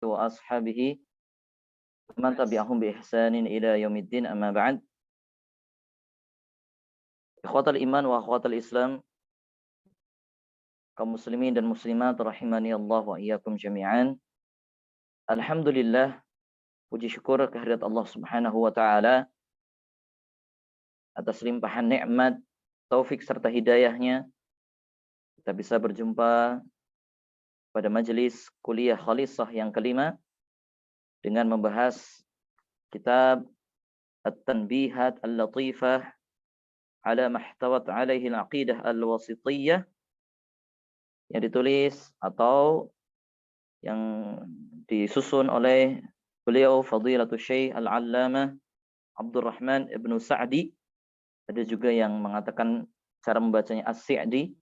وأصحابه ومن تبعهم بإحسان إلى يوم الدين أما بعد. Ikhwatal iman wa akhwatal Islam, kaum muslimin dan muslimat rahimani Allah wa iyyakum jami'an. Alhamdulillah, puji syukur kehadirat Allah Subhanahu wa taala atas limpahan nikmat, taufik serta hidayahnya. Kita bisa berjumpa pada majelis kuliah khalisah yang kelima dengan membahas kitab At-Tanbihat Al-Latifah ala mahtawat alaihi al-aqidah al-wasitiyah, yang ditulis atau yang disusun oleh beliau Fadilatul Syekh Al-Allamah Abdurrahman Ibnu Sa'di. Ada juga yang mengatakan cara membacanya As-Sa'di,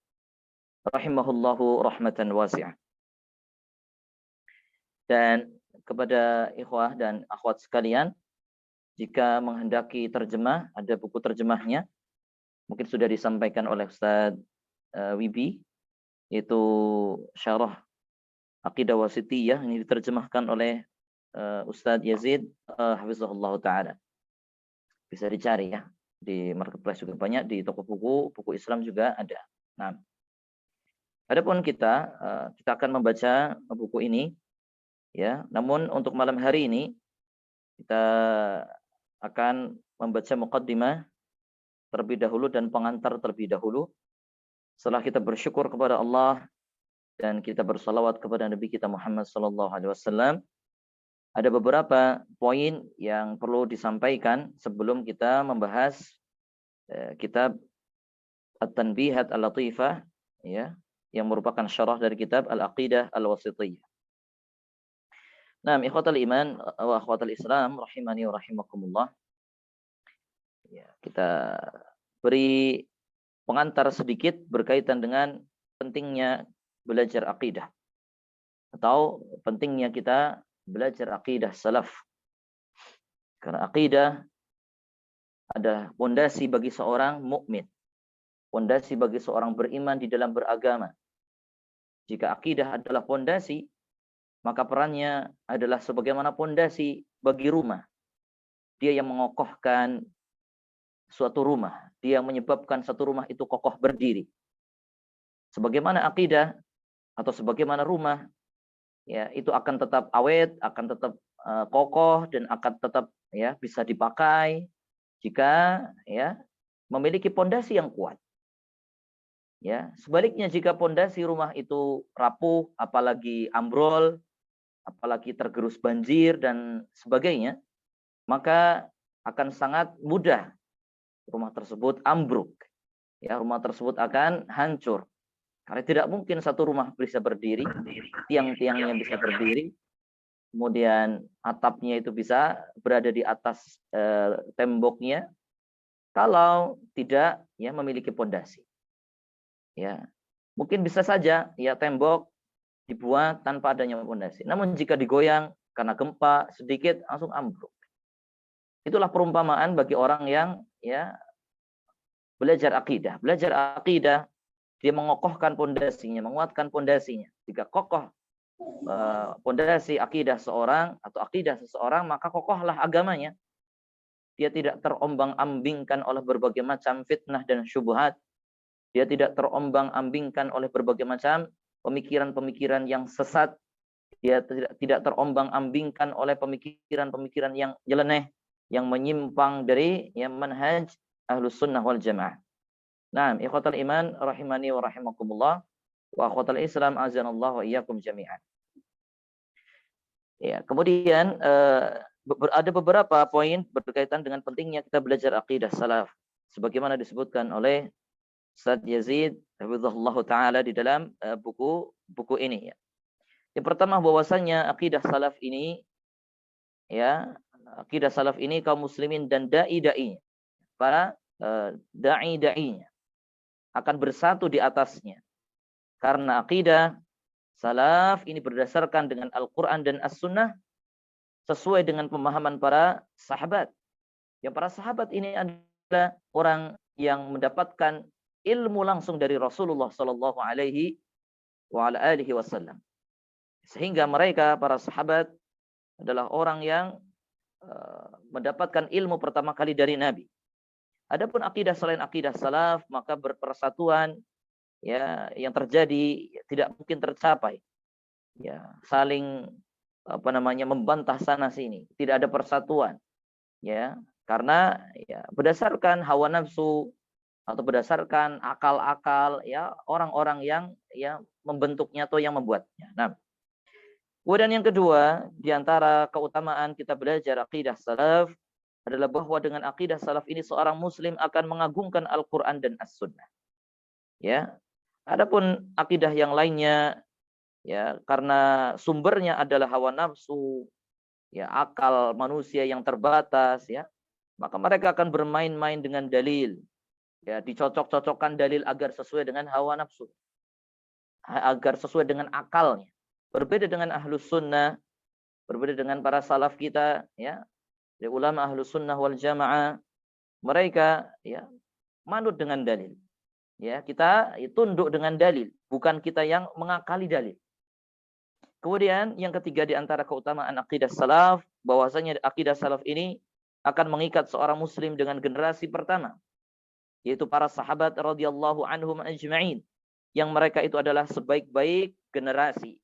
rahimahullahu rahmatan wasi'ah. Dan kepada ikhwah dan akhwat sekalian, jika menghendaki terjemah, ada buku terjemahnya. Mungkin sudah disampaikan oleh Ustaz Wibi, yaitu Syarah Aqidah Wasitiyah. Ini diterjemahkan oleh Ustaz Yazid hafizahullah ta'ala. Bisa dicari ya, di marketplace juga banyak, di toko buku Islam juga ada. Nah, adapun kita akan membaca buku ini ya. Namun untuk malam hari ini kita akan membaca muqaddimah terlebih dahulu dan pengantar terlebih dahulu. Setelah kita bersyukur kepada Allah dan kita bersalawat kepada Nabi kita Muhammad sallallahu alaihi wasallam, ada beberapa poin yang perlu disampaikan sebelum kita membahas kitab At-Tanbihat Al-Latifah ya, yang merupakan syarah dari kitab Al-Aqidah Al-Wasitiyah. Nah, ikhwatal iman wa akhwatal Islam rahimani wa rahimakumullah. Ya, kita beri pengantar sedikit berkaitan dengan pentingnya belajar akidah atau pentingnya kita belajar akidah salaf. Karena akidah ada pondasi bagi seorang mukmin, pondasi bagi seorang beriman di dalam beragama. Jika akidah adalah pondasi, maka perannya adalah sebagaimana pondasi bagi rumah. Dia yang mengokohkan suatu rumah, dia menyebabkan satu rumah itu kokoh berdiri. Sebagaimana akidah atau sebagaimana rumah, ya itu akan tetap awet, akan tetap kokoh dan akan tetap ya bisa dipakai jika ya memiliki pondasi yang kuat. Ya, sebaliknya jika pondasi rumah itu rapuh, apalagi ambrol, apalagi tergerus banjir dan sebagainya, maka akan sangat mudah rumah tersebut ambruk. Ya, rumah tersebut akan hancur. Karena tidak mungkin satu rumah bisa berdiri, tiang-tiangnya bisa berdiri, kemudian atapnya itu bisa berada di atas temboknya, kalau tidak ya memiliki pondasi. Ya, mungkin bisa saja ya tembok dibuat tanpa adanya pondasi. Namun jika digoyang karena gempa sedikit langsung ambruk. Itulah perumpamaan bagi orang yang ya belajar akidah. Belajar akidah, dia mengokohkan pondasinya, menguatkan pondasinya. Jika kokoh pondasi akidah seorang atau akidah seseorang, maka kokohlah agamanya. Dia tidak terombang-ambingkan oleh berbagai macam fitnah dan syubhat. Dia tidak terombang-ambingkan oleh berbagai macam pemikiran-pemikiran yang sesat. Dia tidak terombang-ambingkan oleh pemikiran-pemikiran yang nyeleneh, yang menyimpang dari yang manhaj Ahlus Sunnah wal Jamaah. Nah, ikhwatal iman rahimani wa rahimakumullah wa akhwatal Islam azanallahu wa iyyakum jami'an. Ya, kemudian ada beberapa poin berkaitan dengan pentingnya kita belajar akidah salaf sebagaimana disebutkan oleh Ustaz Yazid hafizahullah taala di dalam buku ini ya. Yang pertama bahwasanya akidah salaf ini ya, akidah salaf ini kaum muslimin dan dai-dainya, para dai-dainya akan bersatu di atasnya. Karena akidah salaf ini berdasarkan dengan Al-Quran dan As-Sunnah sesuai dengan pemahaman para sahabat. Yang para sahabat ini adalah orang yang mendapatkan ilmu langsung dari Rasulullah Sallallahu Alaihi Wasallam. Sehingga mereka para sahabat adalah orang yang mendapatkan ilmu pertama kali dari Nabi. Adapun akidah selain akidah salaf, maka berpersatuan ya yang terjadi tidak mungkin tercapai. Ya, saling membantah sana sini, tidak ada persatuan. Ya, karena ya berdasarkan hawa nafsu atau berdasarkan akal-akal ya orang-orang yang ya membentuknya atau yang membuatnya. Nah, kemudian yang kedua, di antara keutamaan kita belajar akidah salaf adalah bahwa dengan akidah salaf ini seorang muslim akan mengagungkan Al-Qur'an dan As-Sunnah. Ya. Adapun akidah yang lainnya ya karena sumbernya adalah hawa nafsu, ya akal manusia yang terbatas ya, maka mereka akan bermain-main dengan dalil. Ya, dicocok-cocokkan dalil agar sesuai dengan hawa nafsu. Agar sesuai dengan akalnya. Berbeda dengan Ahlus Sunnah, berbeda dengan para salaf kita ya. Ulama Ahlus Sunnah wal Jamaah, mereka ya manut dengan dalil. Ya, kita tunduk dengan dalil, bukan kita yang mengakali dalil. Kemudian yang ketiga di antara keutamaan akidah salaf, bahwasanya akidah salaf ini akan mengikat seorang muslim dengan generasi pertama, yaitu para sahabat radhiyallahu anhum ajma'in, yang mereka itu adalah sebaik-baik generasi.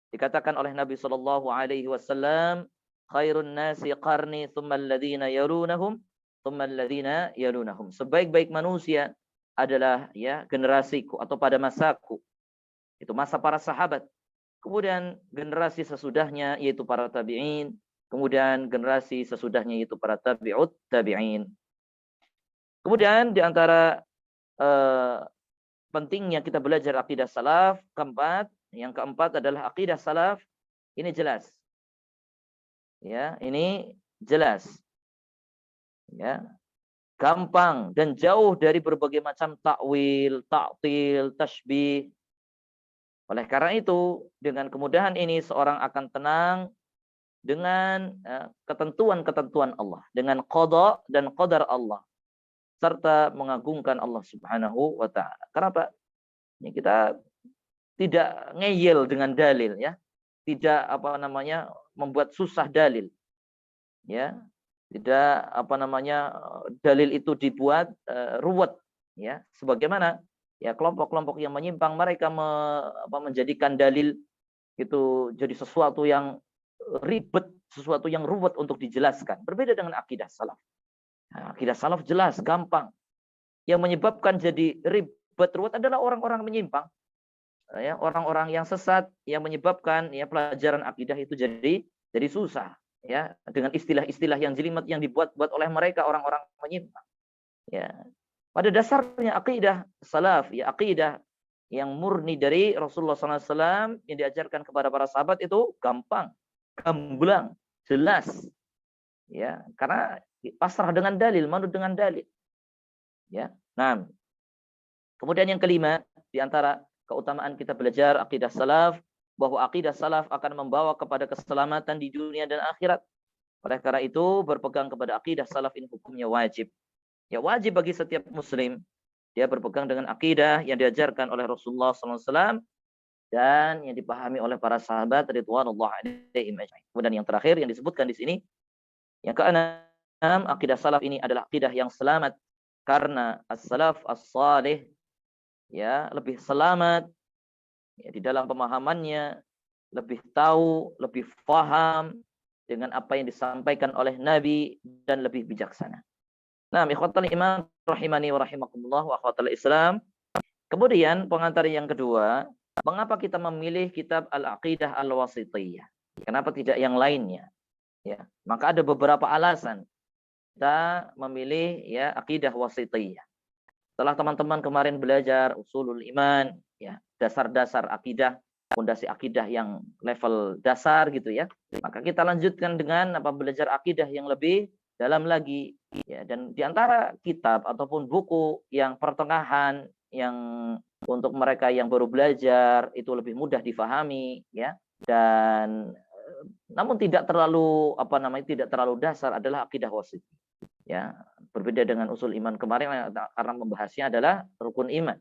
Dikatakan oleh Nabi sallallahu alaihi wasallam, khairun nasi qarni thumma alladhina yalunahum thumma alladhina yalunahum. Sebaik-baik manusia adalah ya generasiku atau pada masaku. Itu masa para sahabat. Kemudian generasi sesudahnya yaitu para tabi'in, kemudian generasi sesudahnya yaitu para tabi'ut tabi'in. Kemudian di antara pentingnya kita belajar akidah salaf, yang keempat adalah akidah salaf ini jelas. Ya, ini jelas. Ya. Gampang dan jauh dari berbagai macam takwil, ta'til, tasybih. Oleh karena itu, dengan kemudahan ini seorang akan tenang dengan ketentuan-ketentuan Allah, dengan qada dan qadar Allah, serta mengagungkan Allah Subhanahu wa taala. Kenapa? Ya, kita tidak ngeyel dengan dalil ya. Tidak membuat susah dalil. Ya. Tidak dalil itu dibuat ruwet ya. Sebagaimana ya kelompok-kelompok yang menyimpang mereka menjadikan dalil itu jadi sesuatu yang ribet, sesuatu yang ruwet untuk dijelaskan. Berbeda dengan akidah salaf. Nah, akidah salaf jelas, gampang. Yang menyebabkan jadi ribet, ruwet adalah orang-orang menyimpang. Ya, orang-orang yang sesat yang menyebabkan ya pelajaran akidah itu jadi susah ya dengan istilah-istilah yang jelimet yang dibuat-buat oleh mereka orang-orang menyimpang. Ya. Pada dasarnya akidah salaf ya akidah yang murni dari Rasulullah SAW yang diajarkan kepada para sahabat itu gampang, gamblang, jelas. Ya, karena pasrah dengan dalil, manut dengan dalil. Ya. Nah, kemudian yang kelima di antara keutamaan kita belajar akidah salaf, bahwa akidah salaf akan membawa kepada keselamatan di dunia dan akhirat. Oleh karena itu, berpegang kepada akidah salaf ini hukumnya wajib. Ya wajib bagi setiap muslim dia berpegang dengan akidah yang diajarkan oleh Rasulullah SAW dan yang dipahami oleh para sahabat ridwanullah alaihim ajma'in. Kemudian yang terakhir yang disebutkan di sini, yang keenam, akidah salaf ini adalah akidah yang selamat karena as-salaf as-salih ya lebih selamat ya, di dalam pemahamannya, lebih tahu, lebih faham dengan apa yang disampaikan oleh Nabi dan lebih bijaksana. Nah, ikhwatal iman rahimani wa rahimakumullah wa akhwatal Islam. Kemudian pengantar yang kedua, mengapa kita memilih kitab Al-Aqidah Al-Wasithiyah? Kenapa tidak yang lainnya? Ya, maka ada beberapa alasan kita memilih ya akidah wasithiyah. Setelah teman-teman kemarin belajar usulul iman, ya, dasar-dasar akidah, fondasi akidah yang level dasar gitu ya. Maka kita lanjutkan dengan belajar akidah yang lebih dalam lagi ya, dan di antara kitab ataupun buku yang pertengahan yang untuk mereka yang baru belajar itu lebih mudah difahami ya, dan namun tidak terlalu tidak terlalu dasar adalah akidah wasithiyah. Ya, berbeda dengan usul iman kemarin karena membahasnya adalah rukun iman.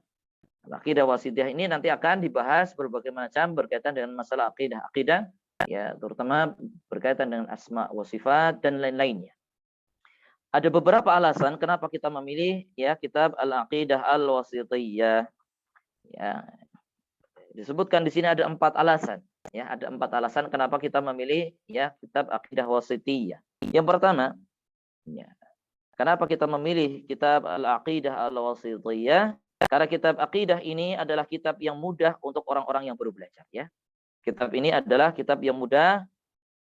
Akidah wasitiyah ini nanti akan dibahas berbagai macam berkaitan dengan masalah akidah ya, terutama berkaitan dengan asma wa sifat dan lain-lainnya. Ada beberapa alasan kenapa kita memilih ya kitab Al-Aqidah Al-Wasithiyah. Ya, disebutkan di sini ada 4 alasan. Ya, ada 4 alasan kenapa kita memilih ya kitab Aqidah Wasithiyah. Yang pertama, ya, kenapa kita memilih kitab Al-Aqidah Al-Wasithiyah? Karena kitab akidah ini adalah kitab yang mudah untuk orang-orang yang baru belajar ya. Kitab ini adalah kitab yang mudah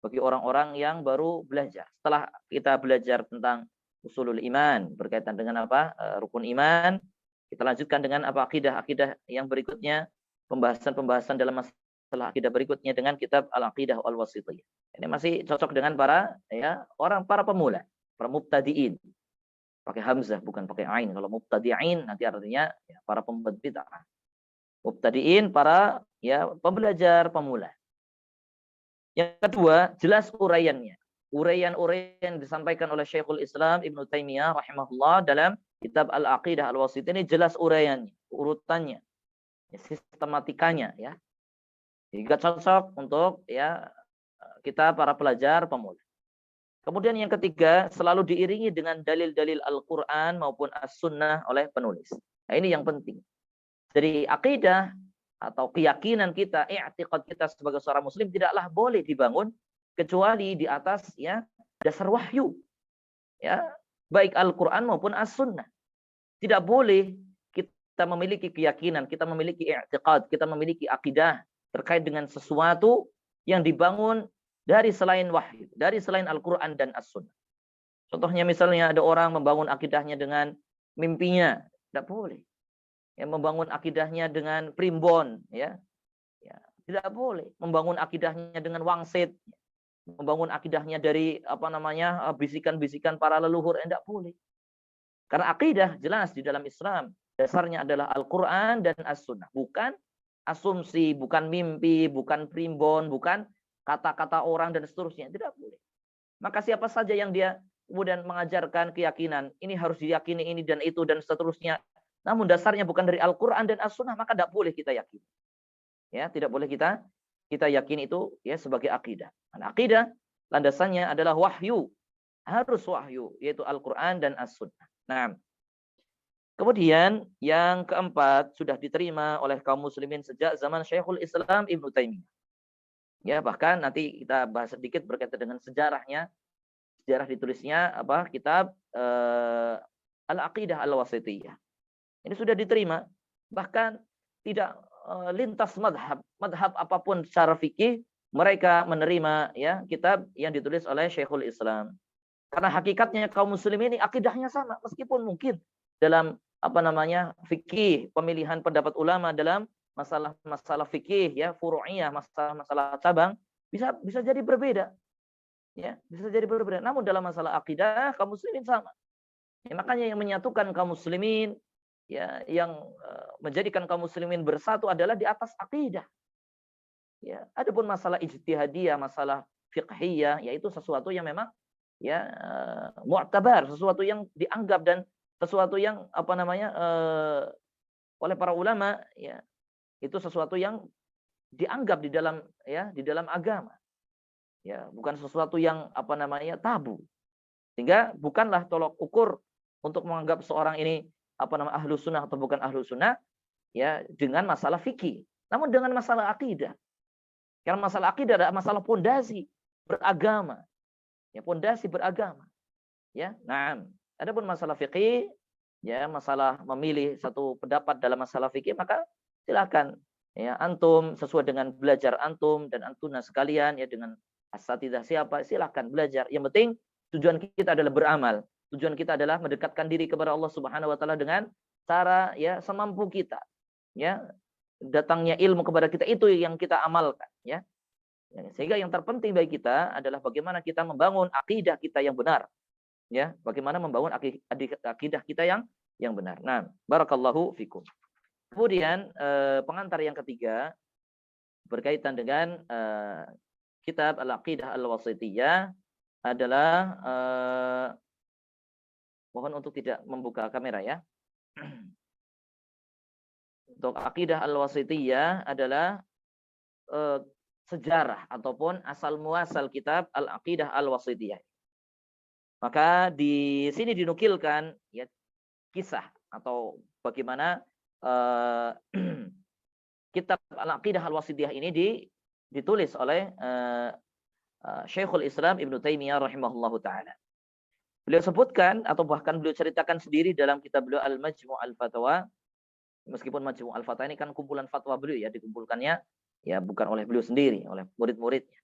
bagi orang-orang yang baru belajar. Setelah kita belajar tentang usulul iman berkaitan dengan apa? Rukun iman, kita lanjutkan dengan apa? Akidah yang berikutnya, pembahasan dalam masalah akidah berikutnya dengan kitab Al-Aqidah Al-Wasithiyah. Ini masih cocok dengan para pemula, para mubtadiin. Pakai hamzah bukan pakai ain. Kalau mubtadi'in nanti artinya ya, para pembuat bid'ah. Mubtadi'in para ya pembelajar pemula. Yang kedua, jelas uraiannya. Uraian-uraian disampaikan oleh Syekhul Islam Ibnu Taimiyah rahimahullah dalam kitab Al-Aqidah Al-Wasithiyah ini jelas uraiannya, urutannya, ya, sistematikanya ya. Sehingga cocok untuk ya kita para pelajar pemula. Kemudian yang ketiga, selalu diiringi dengan dalil-dalil Al-Quran maupun As-Sunnah oleh penulis. Nah, ini yang penting. Jadi akidah atau keyakinan kita, i'tiqad kita sebagai seorang muslim tidaklah boleh dibangun kecuali di atas ya dasar wahyu. Ya, baik Al-Quran maupun As-Sunnah. Tidak boleh kita memiliki keyakinan, kita memiliki i'tiqad, kita memiliki akidah terkait dengan sesuatu yang dibangun dari selain wahyu, dari selain Al-Quran dan As-Sunnah. Contohnya misalnya ada orang membangun akidahnya dengan mimpinya, tidak boleh. Ya, membangun akidahnya dengan primbon, ya tidak boleh. Membangun akidahnya dengan wangsit, membangun akidahnya dari bisikan-bisikan para leluhur, tidak boleh. Karena akidah jelas di dalam Islam dasarnya adalah Al-Quran dan As-Sunnah, bukan asumsi, bukan mimpi, bukan primbon, bukan kata-kata orang dan seterusnya. Tidak boleh. Maka siapa saja yang dia kemudian mengajarkan keyakinan, ini harus diyakini ini dan itu dan seterusnya, namun dasarnya bukan dari Al-Quran dan As-Sunnah, maka tidak boleh kita yakini. Ya, tidak boleh kita yakini itu ya sebagai akidah. Karena akidah landasannya adalah wahyu. Harus wahyu, yaitu Al-Quran dan As-Sunnah. Nah, kemudian yang keempat sudah diterima oleh kaum muslimin sejak zaman Syekhul Islam Ibnu Taimiyah. Ya, bahkan nanti kita bahas sedikit berkaitan dengan sejarahnya. Sejarah ditulisnya kitab Al-Aqidah Al-Wasithiyah. Ini sudah diterima, bahkan tidak lintas madhab apapun secara fikih, mereka menerima ya kitab yang ditulis oleh Syekhul Islam. Karena hakikatnya kaum muslimin ini akidahnya sama, meskipun mungkin dalam fikih, pemilihan pendapat ulama dalam masalah fikih ya, furu'iyah, masalah cabang bisa jadi berbeda. Ya, bisa jadi berbeda. Namun dalam masalah akidah kaum muslimin sama. Ya, makanya yang menyatukan kaum muslimin ya, yang menjadikan kaum muslimin bersatu adalah di atas akidah. Ya, adapun masalah ijtihadiyah, masalah fiqhiyah, yaitu sesuatu yang memang ya mu'tabar, sesuatu yang dianggap dan sesuatu yang oleh para ulama ya, itu sesuatu yang dianggap di dalam agama. Ya, bukan sesuatu yang tabu. Sehingga bukanlah tolok ukur untuk menganggap seorang ini ahlu sunnah atau bukan ahlu sunnah ya dengan masalah fikih, namun dengan masalah akidah. Karena masalah akidah adalah masalah pondasi beragama. Ya, pondasi beragama. Ya, nah, adapun masalah fikih ya, masalah memilih satu pendapat dalam masalah fikih, maka silakan ya antum sesuai dengan belajar antum dan antuna sekalian ya, dengan asatidzah siapa silakan belajar. Yang penting tujuan kita adalah beramal. Tujuan kita adalah mendekatkan diri kepada Allah Subhanahu wa taala dengan cara ya semampu kita. Ya, datangnya ilmu kepada kita itu yang kita amalkan ya. Sehingga yang terpenting bagi kita adalah bagaimana kita membangun akidah kita yang benar. Ya, bagaimana membangun akidah kita yang benar. Nah, barakallahu fikum. Kemudian pengantar yang ketiga berkaitan dengan kitab Al-Aqidah Al-Wasithiyah adalah mohon untuk tidak membuka kamera ya. Untuk akidah al-wasitiyah adalah eh, sejarah ataupun asal muasal kitab al-aqidah al-wasitiyah. Maka di sini dinukilkan ya kisah atau bagaimana eh, kitab al-aqidah al-wasitiyah ini ditulis oleh Syekhul Islam Ibnu Taimiyah rahimahullahu taala. Beliau sebutkan atau bahkan beliau ceritakan sendiri dalam kitab beliau Al-Majmu' Al-Fatawa. Meskipun Majmu' Al-Fatawa ini kan kumpulan fatwa beliau ya, dikumpulkannya ya bukan oleh beliau sendiri, oleh murid-muridnya.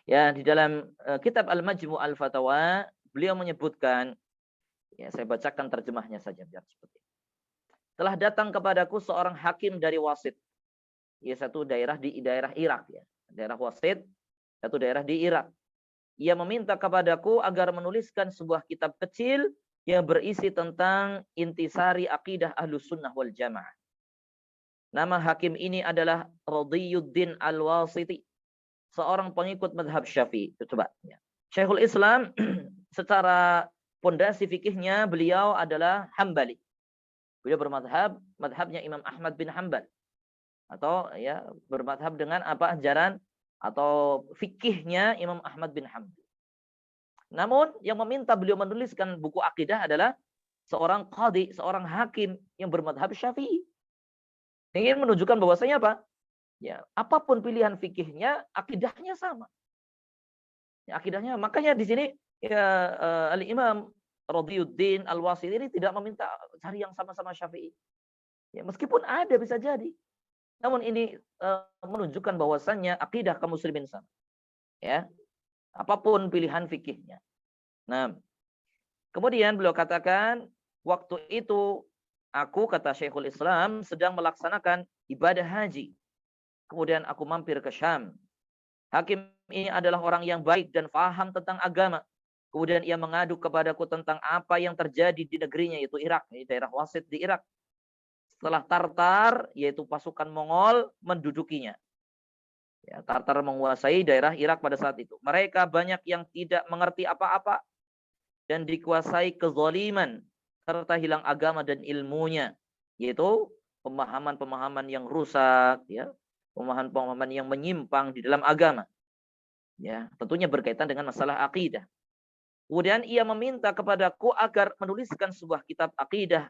Ya, di dalam kitab Al-Majmu' Al-Fatawa beliau menyebutkan, ya saya bacakan terjemahnya saja biar seperti ini. Telah datang kepadaku seorang hakim dari Wasit. Ya, satu daerah di daerah Irak ya. Daerah Wasit, satu daerah di Irak. Ia meminta kepadaku agar menuliskan sebuah kitab kecil yang berisi tentang intisari akidah Ahlus Sunnah wal Jamaah. Nama hakim ini adalah Radiyuddin Al-Wasiti, seorang pengikut madhab Syafi'i. Coba ya. Syekhul Islam secara pondasi fikihnya beliau adalah Hambali. Beliau madhabnya Imam Ahmad bin Hanbal. Atau ya bermadhab dengan apa ajaran atau fikihnya Imam Ahmad bin Hanbal. Namun yang meminta beliau menuliskan buku akidah adalah seorang qadhi, seorang hakim yang bermadhab Syafi'i. Ingin menunjukkan bahwasanya apa? Ya, apapun pilihan fikihnya, akidahnya sama. Ya, akidahnya, makanya di sini ya Al-Imam Radiyuddin Al-Wasiti ini tidak meminta cari yang sama-sama Syafi'i. Ya, meskipun ada bisa jadi. Namun ini menunjukkan bahwasannya akidah kaum muslimin sama. Ya. Apapun pilihan fikihnya. Nah, kemudian beliau katakan, waktu itu aku, kata Syekhul Islam, sedang melaksanakan ibadah haji. Kemudian aku mampir ke Syam. Hakim ini adalah orang yang baik dan faham tentang agama. Kemudian ia mengadu kepadaku tentang apa yang terjadi di negerinya, yaitu Irak, daerah Wasit di Irak. Setelah Tartar, yaitu pasukan Mongol, mendudukinya. Ya, Tartar menguasai daerah Irak pada saat itu. Mereka banyak yang tidak mengerti apa-apa dan dikuasai kezaliman serta hilang agama dan ilmunya, yaitu pemahaman-pemahaman yang rusak, ya, pemahaman-pemahaman yang menyimpang di dalam agama. Ya, tentunya berkaitan dengan masalah akidah. Kemudian ia meminta kepadaku agar menuliskan sebuah kitab akidah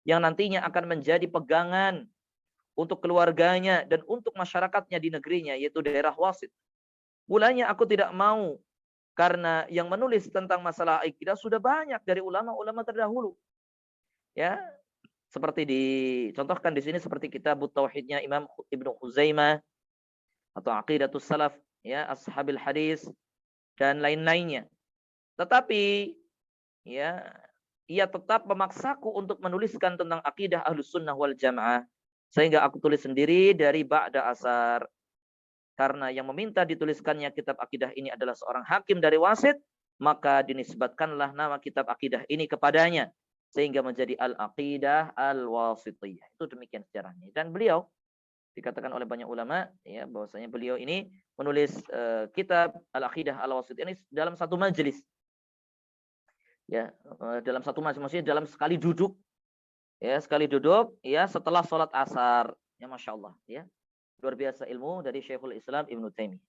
yang nantinya akan menjadi pegangan untuk keluarganya dan untuk masyarakatnya di negerinya, yaitu daerah Wasit. Mulanya aku tidak mau, karena yang menulis tentang masalah akidah sudah banyak dari ulama-ulama terdahulu. Ya, seperti dicontohkan di sini seperti kitab Tauhidnya Imam Ibnu Khuzaimah atau Aqidatus Salaf, ya, Ashabil Hadis dan lain-lainnya. Tetapi ya, ia tetap memaksaku untuk menuliskan tentang akidah Ahlus Sunnah wal Jamaah, sehingga aku tulis sendiri dari ba'da asar. Karena yang meminta dituliskannya kitab akidah ini adalah seorang hakim dari Wasit, maka dinisbatkanlah nama kitab akidah ini kepadanya, sehingga menjadi Al-Aqidah Al-Wasitiyah. Itu demikian sejarahnya. Dan beliau dikatakan oleh banyak ulama ya bahwasanya beliau ini menulis kitab Al-Aqidah Al-Wasitiyah ini dalam satu majelis. Ya, dalam satu majelis, maksudnya dalam sekali duduk. Ya, sekali duduk ya setelah sholat asar. Ya, Masya Allah, ya. Luar biasa ilmu dari Syekhul Islam Ibnu Taimiyah.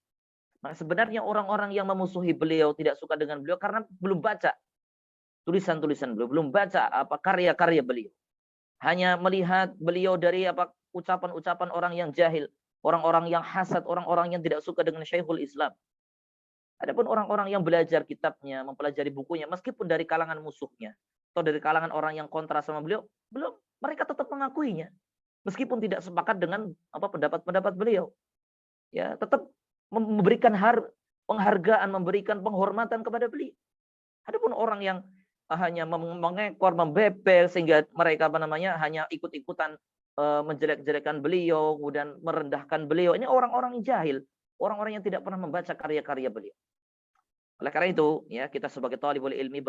Nah, sebenarnya orang-orang yang memusuhi beliau, tidak suka dengan beliau karena belum baca tulisan-tulisan beliau, belum baca apa karya-karya beliau. Hanya melihat beliau dari apa ucapan-ucapan orang yang jahil, orang-orang yang hasad, orang-orang yang tidak suka dengan Syekhul Islam. Adapun orang-orang yang belajar kitabnya, mempelajari bukunya, meskipun dari kalangan musuhnya atau dari kalangan orang yang kontra sama beliau, belum mereka tetap mengakuinya. Meskipun tidak sepakat dengan apa pendapat-pendapat beliau. Ya, tetap memberikan penghargaan, memberikan penghormatan kepada beliau. Adapun orang yang hanya mengekor, membebel sehingga mereka hanya ikut-ikutan menjelek-jelekan beliau, kemudian merendahkan beliau. Ini orang-orang jahil, orang-orang yang tidak pernah membaca karya-karya beliau. Oleh karena itu, ya kita sebagai thalibul ilmi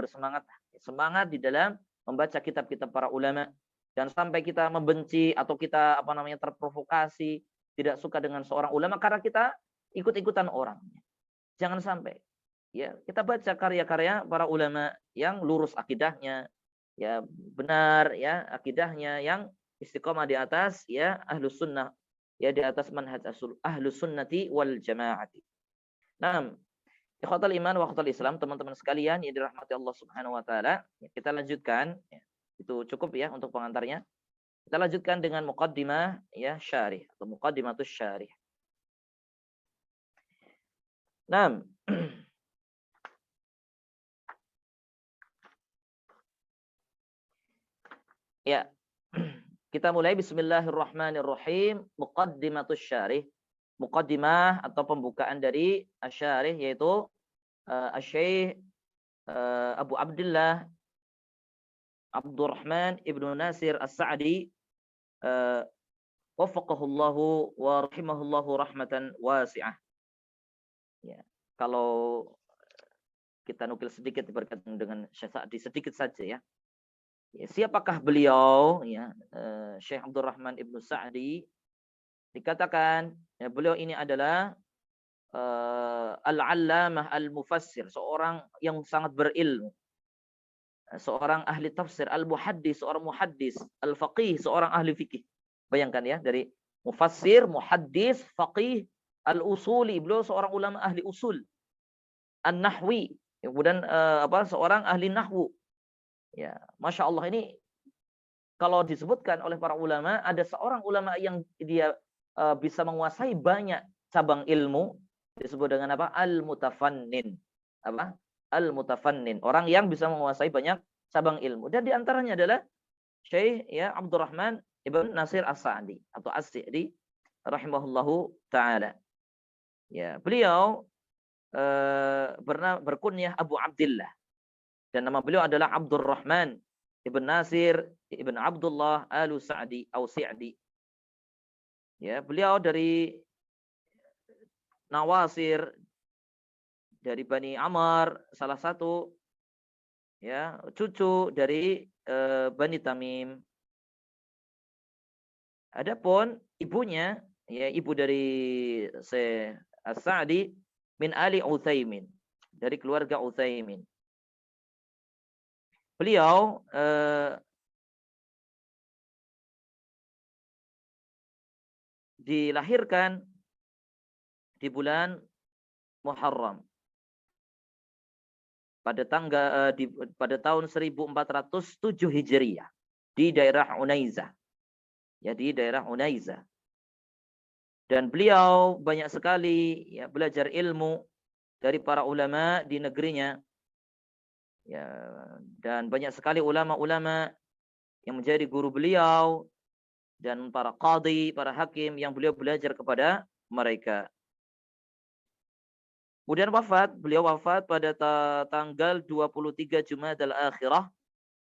semangat di dalam membaca kitab-kitab para ulama. Dan sampai kita membenci atau kita terprovokasi, tidak suka dengan seorang ulama karena kita ikut-ikutan orang. Jangan sampai. Ya, kita baca karya-karya para ulama yang lurus akidahnya, ya benar ya akidahnya yang istiqomah di atas ya ahlus sunnah, ya di atas manhaj ahlus sunnati wal jamaati. Nah, ikhwatal iman wa akhwatal Islam, teman-teman sekalian yang dirahmati Allah Subhanahu wa taala, kita lanjutkan ya. Itu cukup ya untuk pengantarnya. Kita lanjutkan dengan muqaddimah ya syarih atau muqaddimatus syarih. Nah, ya. Kita mulai bismillahirrahmanirrahim, muqaddimatus syarih. Muqaddimah atau pembukaan dari asyarih yaitu Asy-Syaikh Abu Abdullah Abdurrahman Ibnu Nasir As-Sa'di waffaqahullahu wa rahimahullahu rahmatan wasi'ah. Ya, kalau kita nukil sedikit berkaitan dengan Syekh Sa'di sedikit saja ya. Ya, siapakah beliau ya, Syekh Abdurrahman Ibnu Sa'di? Dikatakan ya, beliau ini adalah al-allamah al-mufassir, seorang yang sangat berilmu, seorang ahli tafsir, al-muhaddis, seorang muhaddis, al-faqih, seorang ahli fikih. Bayangkan ya, dari mufassir, muhaddis, faqih, al-usuli, beliau seorang ulama ahli usul, an-nahwi, kemudian seorang ahli nahwu. Ya, Masya Allah, ini kalau disebutkan oleh para ulama, ada seorang ulama yang dia bisa menguasai banyak cabang ilmu, disebut dengan apa? Al-mutafannin. Apa? Al-mutafannin. Orang yang bisa menguasai banyak cabang ilmu. Dan diantaranya adalah Syekh ya Abdurrahman Ibn Nasir As-Sa'di atau As-Sa'di rahimahullahu taala. Ya, beliau berkunyah Abu Abdullah. Dan nama beliau adalah Abdurrahman Ibn Nasir Ibn Abdullah Al-Sa'di atau Sa'di. Ya, beliau dari Nawasir, dari Bani Amr, salah satu ya cucu dari Bani Tamim. Adapun ibunya, ya ibu dari Syekh As-Sa'di min Ali Utsaimin, dari keluarga Utsaimin. Beliau dilahirkan di bulan Muharram pada pada tahun 1407 Hijriah di daerah Unaizah. Ya, di daerah Unaizah. Dan beliau banyak sekali ya belajar ilmu dari para ulama di negerinya. Ya, dan banyak sekali ulama-ulama yang menjadi guru beliau dan para qadhi, para hakim yang beliau belajar kepada mereka. Kemudian beliau wafat pada tanggal 23 Jumadal Akhirah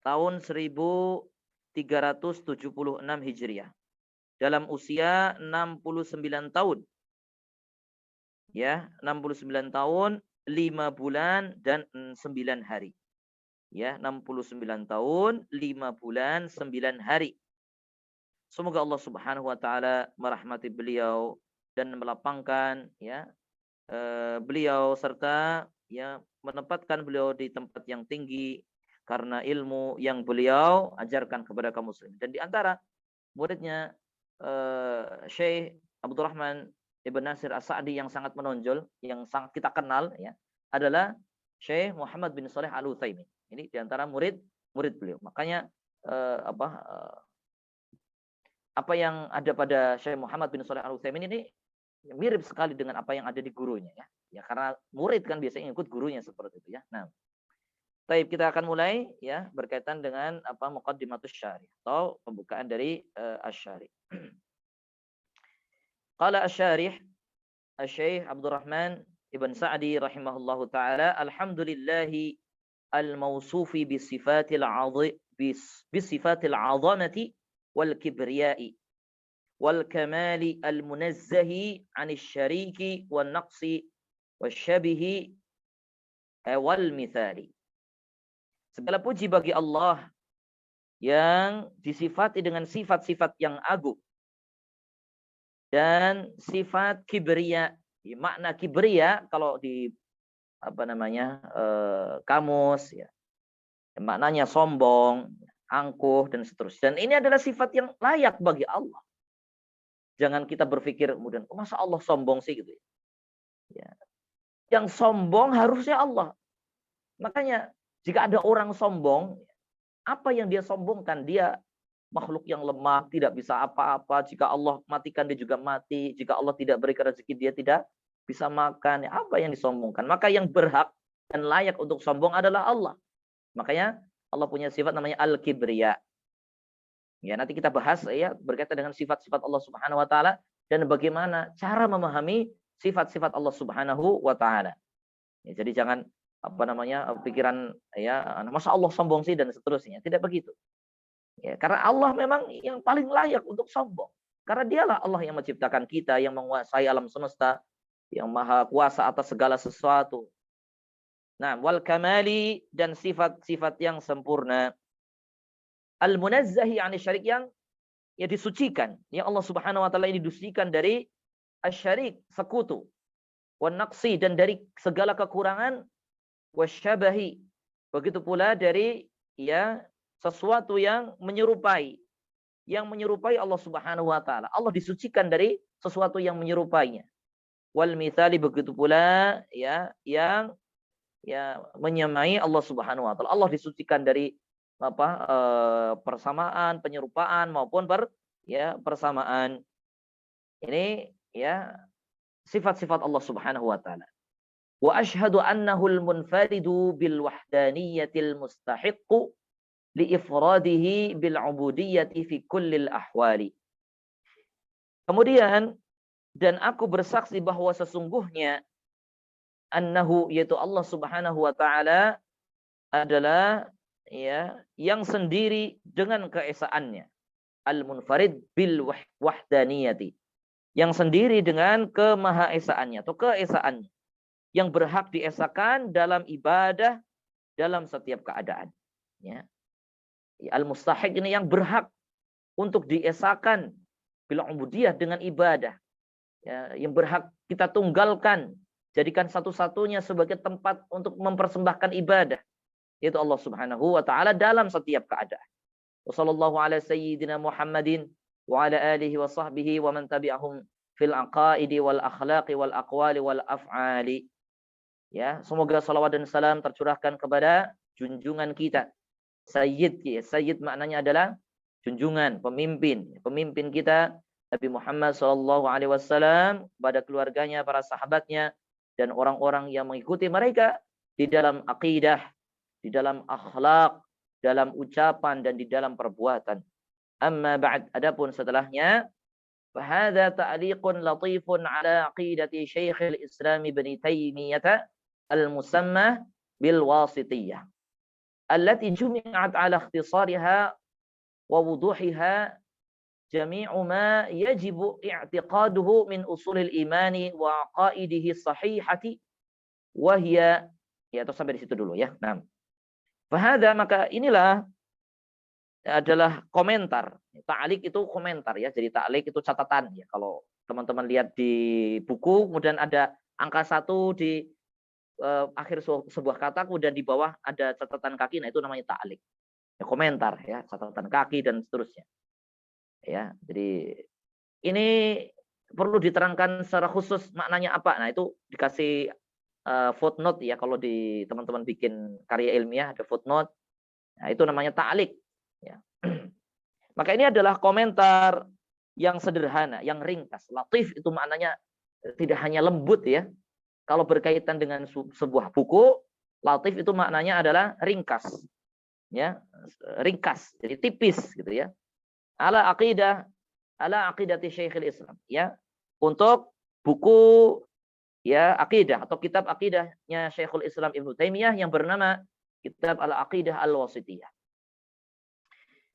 tahun 1376 Hijriah. Dalam usia 69 tahun. Ya, 69 tahun, 5 bulan dan 9 hari. Ya, 69 tahun, 5 bulan, 9 hari. Semoga Allah Subhanahu wa taala merahmati beliau dan melapangkan ya beliau serta ya menempatkan beliau di tempat yang tinggi karena ilmu yang beliau ajarkan kepada kaum muslimin. Dan di antara muridnya Syekh Abdurrahman Ibn Nasir As-Sa'di yang sangat menonjol, yang sangat kita kenal ya, adalah Syekh Muhammad bin Shalih Al-Utsaimin. Ini di antara murid beliau. Makanya apa yang ada pada Syekh Muhammad bin Shalih Al-Utsaimin ini mirip sekali dengan apa yang ada di gurunya ya. Ya karena murid kan biasanya ikut gurunya seperti itu ya. Nah, baik, kita akan mulai ya berkaitan dengan apa muqaddimatus syarih atau pembukaan dari asy-syarih. Qala asy-syarih Asy-Syaikh Abdurrahman Ibn Sa'di rahimahullahu taala, alhamdulillahi al-mawsufi bisifatil 'azamati wal kibriyai wal kamali al-munazzahi 'anil syariki wan naqsi wasyabihi wal mithali. Segala puji bagi Allah yang disifati dengan sifat-sifat yang agung dan sifat kibriya. Makna kibriya kalau di kamus ya, maknanya sombong. angkuh dan seterusnya. Dan ini adalah sifat yang layak bagi Allah. Jangan kita berpikir kemudian, oh, masa Allah sombong sih gitu ya. Yang sombong harusnya Allah. Makanya jika ada orang sombong, apa yang dia sombongkan? Dia makhluk yang lemah, tidak bisa apa-apa. Jika Allah matikan dia juga mati. Jika Allah tidak berikan rezeki dia tidak bisa makan. Apa yang disombongkan? Maka yang berhak dan layak untuk sombong adalah Allah. Makanya Allah punya sifat namanya al-kibriya. Ya, nanti kita bahas ya berkaitan dengan sifat-sifat Allah Subhanahu wa taala dan bagaimana cara memahami sifat-sifat Allah Subhanahu wa taala. Ya, jadi jangan pikiran ya masa Allah sombong sih dan seterusnya. Tidak begitu. Ya, karena Allah memang yang paling layak untuk sombong. Karena dialah Allah yang menciptakan kita, yang menguasai alam semesta, yang maha kuasa atas segala sesuatu. Nah, wal kamali dan sifat-sifat yang sempurna. Al-munazzahi 'ani syarik yang ya disucikan. Ya Allah Subhanahu wa taala ini disucikan dari asyarik, sekutu. Wan naqsi dan dari segala kekurangan, wasyabahi. Begitu pula dari ya sesuatu yang menyerupai Allah Subhanahu wa taala. Allah disucikan dari sesuatu yang menyerupainya. Wal mithali begitu pula ya yang ya menyamai Allah Subhanahu wa taala. Allah disucikan dari persamaan, penyerupaan maupun persamaan. Ini ya sifat-sifat Allah Subhanahu wa taala. Wa asyhadu annahu al-munfaridu bil wahdaniyatil mustahiqqu li ifradihi bil ubudiyyati fi kullil ahwali. Kemudian dan aku bersaksi bahwa sesungguhnya annahu yaitu Allah Subhanahu wa taala adalah ya yang sendiri dengan keesaannya. Al-munfarid bil wahdaniyati. Yang sendiri dengan kemahaesaannya atau keesaannya. Yang berhak diesakan dalam ibadah dalam setiap keadaan. Ya. Al-mustahiq ini yang berhak untuk diesakan bil ubudiyah dengan ibadah. Ya, yang berhak kita tunggalkan, jadikan satu-satunya sebagai tempat untuk mempersembahkan ibadah. Itu Allah Subhanahu wa taala dalam setiap keadaan. Wassallallahu ala sayyidina Muhammadin wa ala alihi wa sahbihi wa man tabi'ahum fil aqaidi wal akhlaqi wal aqwali wal af'ali. Ya, semoga salawat dan salam tercurahkan kepada junjungan kita. Sayyid, ya. Sayyid maknanya adalah junjungan, pemimpin kita Nabi Muhammad sallallahu alaihi wasallam, pada keluarganya, para sahabatnya dan orang-orang yang mengikuti mereka di dalam akidah, di dalam akhlak, dalam ucapan dan di dalam perbuatan. Amma ba'd, adapun setelahnya, fahadha ta'liqun latifun ala aqidati Syekhul Islam Ibnu Taimiyah al-musamma bil wasitiyah allati jumi'at ala ikhtisariha wa wuduhiha jami'u ma yajibu i'tiqaduhu min usulil imani wa aqaidihi sahihati wa hiya, ya, atau sampai di situ dulu ya. Nah, fahada, maka inilah adalah komentar. Ta'liq itu komentar ya. Jadi ta'liq itu catatan ya. Kalau teman-teman lihat di buku kemudian ada angka 1 di akhir sebuah kata kemudian di bawah ada catatan kaki, nah itu namanya ta'liq. Ya, komentar ya, catatan kaki dan seterusnya. Ya, jadi ini perlu diterangkan secara khusus maknanya apa. Nah, itu dikasih footnote ya, kalau di teman-teman bikin karya ilmiah ada footnote. Nah, itu namanya ta'liq ya. Maka ini adalah komentar yang sederhana, yang ringkas. Latif itu maknanya tidak hanya lembut ya. Kalau berkaitan dengan sebuah buku, latif itu maknanya adalah ringkas. Ya, ringkas, jadi tipis gitu ya. Ala aqidati Syekhul Islam ya. Untuk buku ya akidah atau kitab akidahnya Syekhul Islam Ibnu Taimiyah yang bernama Kitab Al-Aqidah Al-Wasithiyah.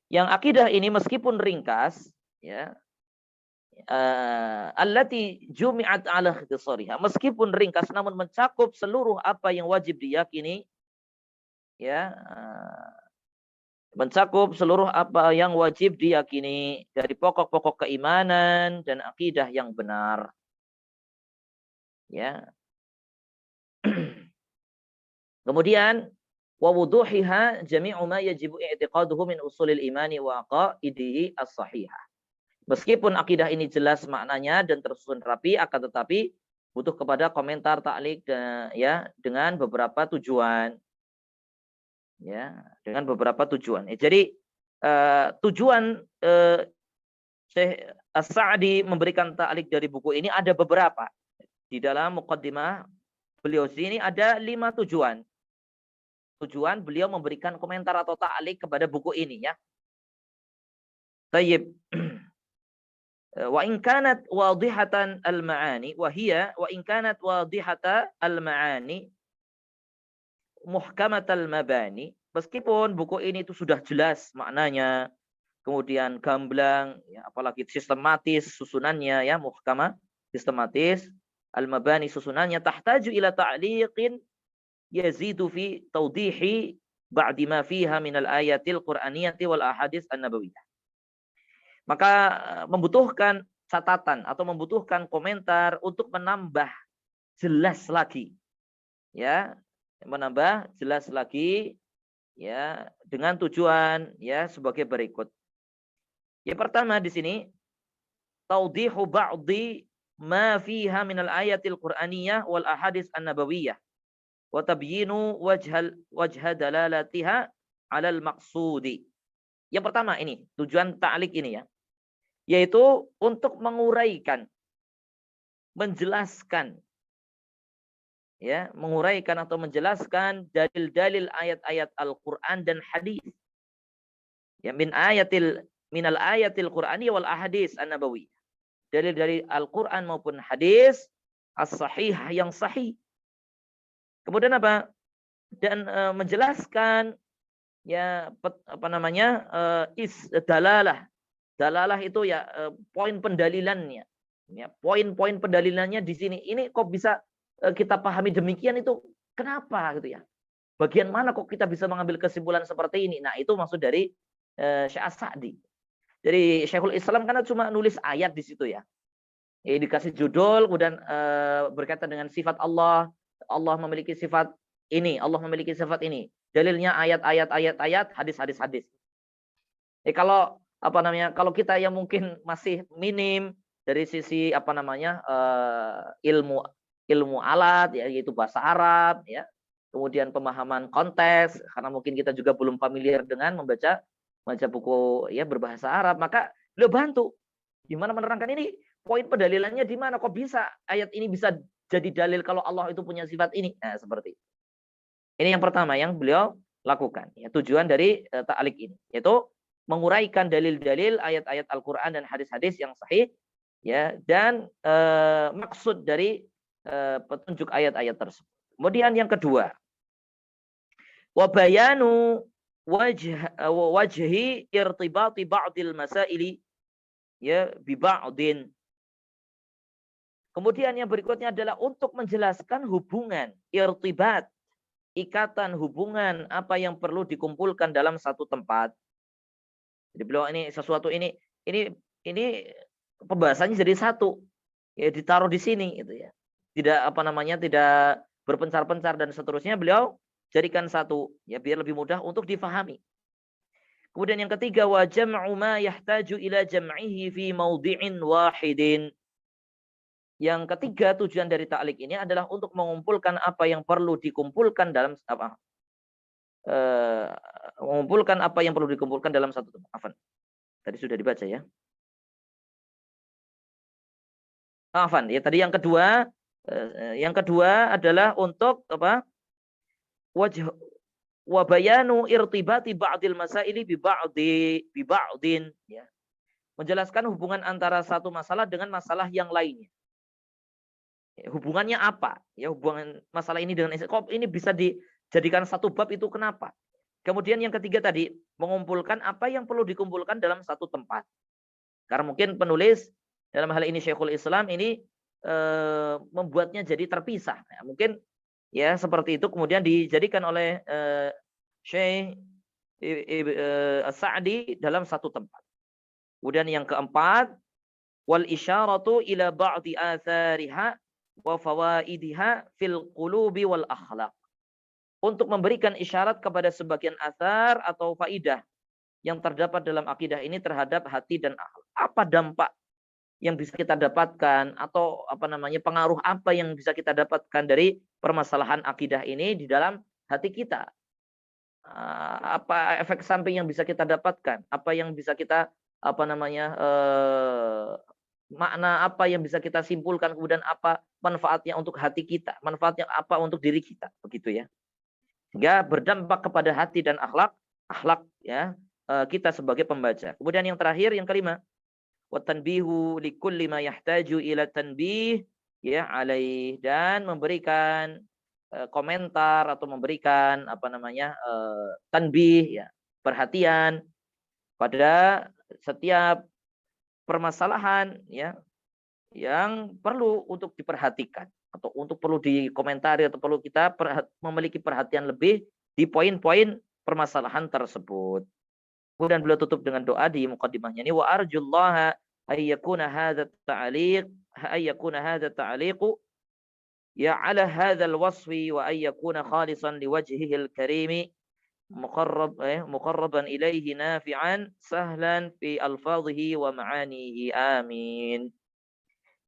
Yang akidah ini meskipun ringkas ya, allati jumi'at ala ikhtisariha, meskipun ringkas namun mencakup seluruh apa yang wajib diyakini ya, mencakup seluruh apa yang wajib diyakini dari pokok-pokok keimanan dan akidah yang benar ya. Kemudian wa wuduhiha jami'u ma yajibu i'tiqaduhu min usulil imani wa aqaidihi as-sahihah. Meskipun akidah ini jelas maknanya dan tersusun rapi, akan tetapi butuh kepada komentar ta'liq ya dengan beberapa tujuan. Ya, dengan beberapa tujuan. Jadi tujuan Syekh As-Sa'di memberikan ta'liq dari buku ini ada beberapa. Di dalam muqaddimah beliau sini ada 5 tujuan. Tujuan beliau memberikan komentar atau ta'liq kepada buku ini ya. Tayyib. Wa in kanat wadihatan al-ma'ani wa hiya wa in kanat wadihata al-ma'ani muhkamat al-mabani, meskipun buku ini itu sudah jelas maknanya, kemudian gamblang ya, apalagi sistematis susunannya ya, muhkamah sistematis, al-mabani susunannya, tahtaju ila ta'liqin yazidu fi tawdihi ba'di ma fiha min al-ayatil qur'aniyati wal ahadits an-nabawiyah. Maka membutuhkan catatan atau membutuhkan komentar untuk menambah jelas lagi. Ya, menambah jelas lagi ya dengan tujuan ya sebagai berikut. Yang pertama di sini tawdihu ba'di ma fiha min al-ayatil qur'aniyah wal ahadits an-nabawiyah wa tabyinu wajha dalalatiha 'ala al-maqsudi. Yang pertama ini, tujuan ta'liq ini ya, yaitu untuk menguraikan, menjelaskan ya, menguraikan atau menjelaskan dalil-dalil ayat-ayat Al-Qur'an dan hadis. Ya, minal ayatil Qur'ani wal ahadits an-nabawi. Dalil dari Al-Qur'an maupun hadis as-sahih yang sahih. Kemudian apa? Dan menjelaskan ya dalalah. Dalalah itu ya poin pendalilannya. Ya, poin-poin pendalilannya di sini. Ini kok bisa kita pahami demikian, itu kenapa gitu ya? Bagian mana kok kita bisa mengambil kesimpulan seperti ini? Nah, itu maksud dari Syekh As-Sa'di. Jadi Syekhul Islam karena cuma nulis ayat di situ ya. Dikasih judul, kemudian berkaitan dengan sifat Allah. Allah memiliki sifat ini, Allah memiliki sifat ini. Dalilnya ayat, hadis. Kalau kalau kita yang mungkin masih minim dari sisi ilmu alat ya, yaitu bahasa Arab ya, kemudian pemahaman konteks, karena mungkin kita juga belum familiar dengan membaca buku ya berbahasa Arab, maka beliau bantu gimana menerangkan ini, poin pendalilannya di mana, kok bisa ayat ini bisa jadi dalil kalau Allah itu punya sifat ini. Nah, seperti ini yang pertama yang beliau lakukan ya, tujuan dari ta'liq ini yaitu menguraikan dalil-dalil ayat-ayat Al-Qur'an dan hadis-hadis yang sahih ya, dan maksud dari petunjuk ayat-ayat tersebut. Kemudian yang kedua, wa bayanu wajhi irtibati ba'dil masaili ya bi ba'din. Kemudian yang berikutnya adalah untuk menjelaskan hubungan irtibat, ikatan hubungan apa yang perlu dikumpulkan dalam satu tempat. Jadi beliau ini sesuatu ini pembahasannya jadi satu. Ya ditaruh di sini gitu ya. Tidak tidak berpencar-pencar dan seterusnya, beliau jadikan satu ya biar lebih mudah untuk difahami. Kemudian yang ketiga, wa jam'u ma yahtaju ila jam'ihi fi mawdi'in wahidin. Yang ketiga, tujuan dari ta'liq ini adalah untuk mengumpulkan apa yang perlu dikumpulkan dalam mengumpulkan apa yang perlu dikumpulkan dalam satu tempat. Tadi sudah dibaca ya. Afan ya, tadi yang kedua adalah untuk wa bayanu irtibati ba'dil masaili bi ba'din ya. Menjelaskan hubungan antara satu masalah dengan masalah yang lainnya. Ya, hubungannya apa? Ya, hubungan masalah ini dengan kok ini bisa dijadikan satu bab, itu kenapa? Kemudian yang ketiga tadi, mengumpulkan apa yang perlu dikumpulkan dalam satu tempat. Karena mungkin penulis dalam hal ini Syekhul Islam ini membuatnya jadi terpisah. Ya, mungkin ya seperti itu kemudian dijadikan oleh Syekh As-Sa'di dalam satu tempat. Kemudian yang keempat, wal isyaratu ila ba'di athariha wa fawaidiha fil qulubi wal akhlaq. untuk memberikan isyarat kepada sebagian athar atau faidah yang terdapat dalam akidah ini terhadap hati dan akhlak. Apa dampak yang bisa kita dapatkan atau pengaruh apa yang bisa kita dapatkan dari permasalahan akidah ini di dalam hati kita? Apa efek samping yang bisa kita dapatkan? Apa yang bisa kita makna apa yang bisa kita simpulkan, kemudian apa manfaatnya untuk hati kita, manfaatnya apa untuk diri kita, begitu ya. Sehingga berdampak kepada hati dan akhlak ya kita sebagai pembaca. Kemudian yang terakhir, yang kelima, wa tanbihu likulli ma yahtaju ila tanbih ya alaih, dan memberikan komentar atau memberikan tanbih ya, perhatian pada setiap permasalahan ya yang perlu untuk diperhatikan atau untuk perlu dikomentari atau perlu kita memiliki perhatian lebih di poin-poin permasalahan tersebut. Kemudian beliau tutup dengan doa di muqaddimahnya ini, wa arjullaha ayyakuna hadza ta'liqu ya ala hadzal wasfi wa ayyakuna khalisan liwajhihil karimi muqarraban ilaihi nafi'an sahlan fi alfadhihi wa ma'anihi, amin.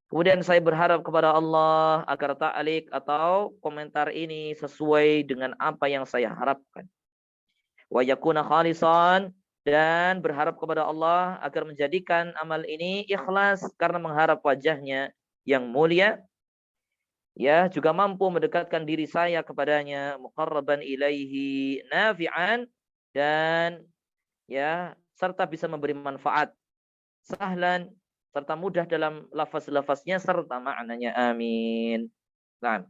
Kemudian saya berharap kepada Allah agar ta'liq atau komentar ini sesuai dengan apa yang saya harapkan. Wa yakuna khalisan, dan berharap kepada Allah agar menjadikan amal ini ikhlas karena mengharap wajahnya yang mulia. Ya, juga mampu mendekatkan diri saya kepadanya, muqarraban ilaihi nafi'an, dan ya serta bisa memberi manfaat, sahlan, serta mudah dalam lafaz-lafaznya serta maknanya, amin. Nah,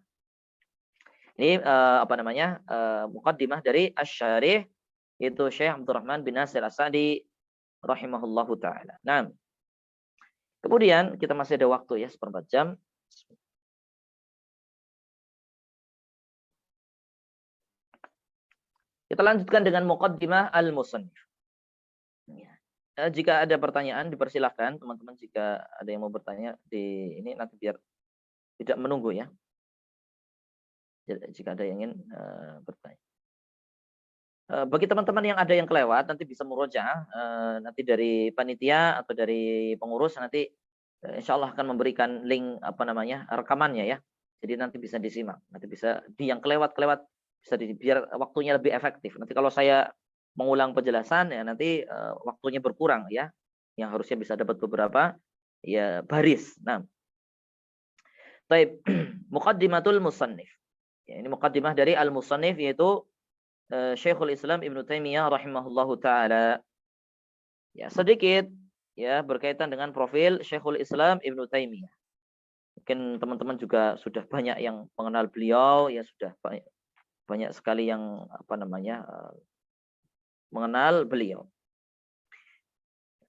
ini muqaddimah dari asy-syarih, yaitu Syekh Abdurrahman bin Nasir As-Sa'di rahimahullahu taala. Nah, kemudian kita masih ada waktu ya, 1/4 jam. Kita lanjutkan dengan muqaddimah al-musannif. Jika ada pertanyaan dipersilahkan teman-teman, jika ada yang mau bertanya di ini nanti biar tidak menunggu ya. Jika ada yang ingin bertanya. Bagi teman-teman yang ada yang kelewat nanti bisa murojaah nanti dari panitia atau dari pengurus nanti insya Allah akan memberikan link rekamannya ya. Jadi nanti bisa disimak, nanti bisa yang kelewat bisa biar waktunya lebih efektif. Nanti kalau saya mengulang penjelasan ya nanti waktunya berkurang ya. Yang harusnya bisa dapat beberapa ya baris. Nah. Baik, muqaddimatul musannif. Ya, ini muqaddimah dari al-musannif, yaitu Syekhul Islam Ibnu Taimiyah rahimahullahu taala. Ya, sedikit ya berkaitan dengan profil Syekhul Islam Ibnu Taimiyah. Mungkin teman-teman juga sudah banyak yang mengenal beliau, ya sudah banyak sekali yang mengenal beliau.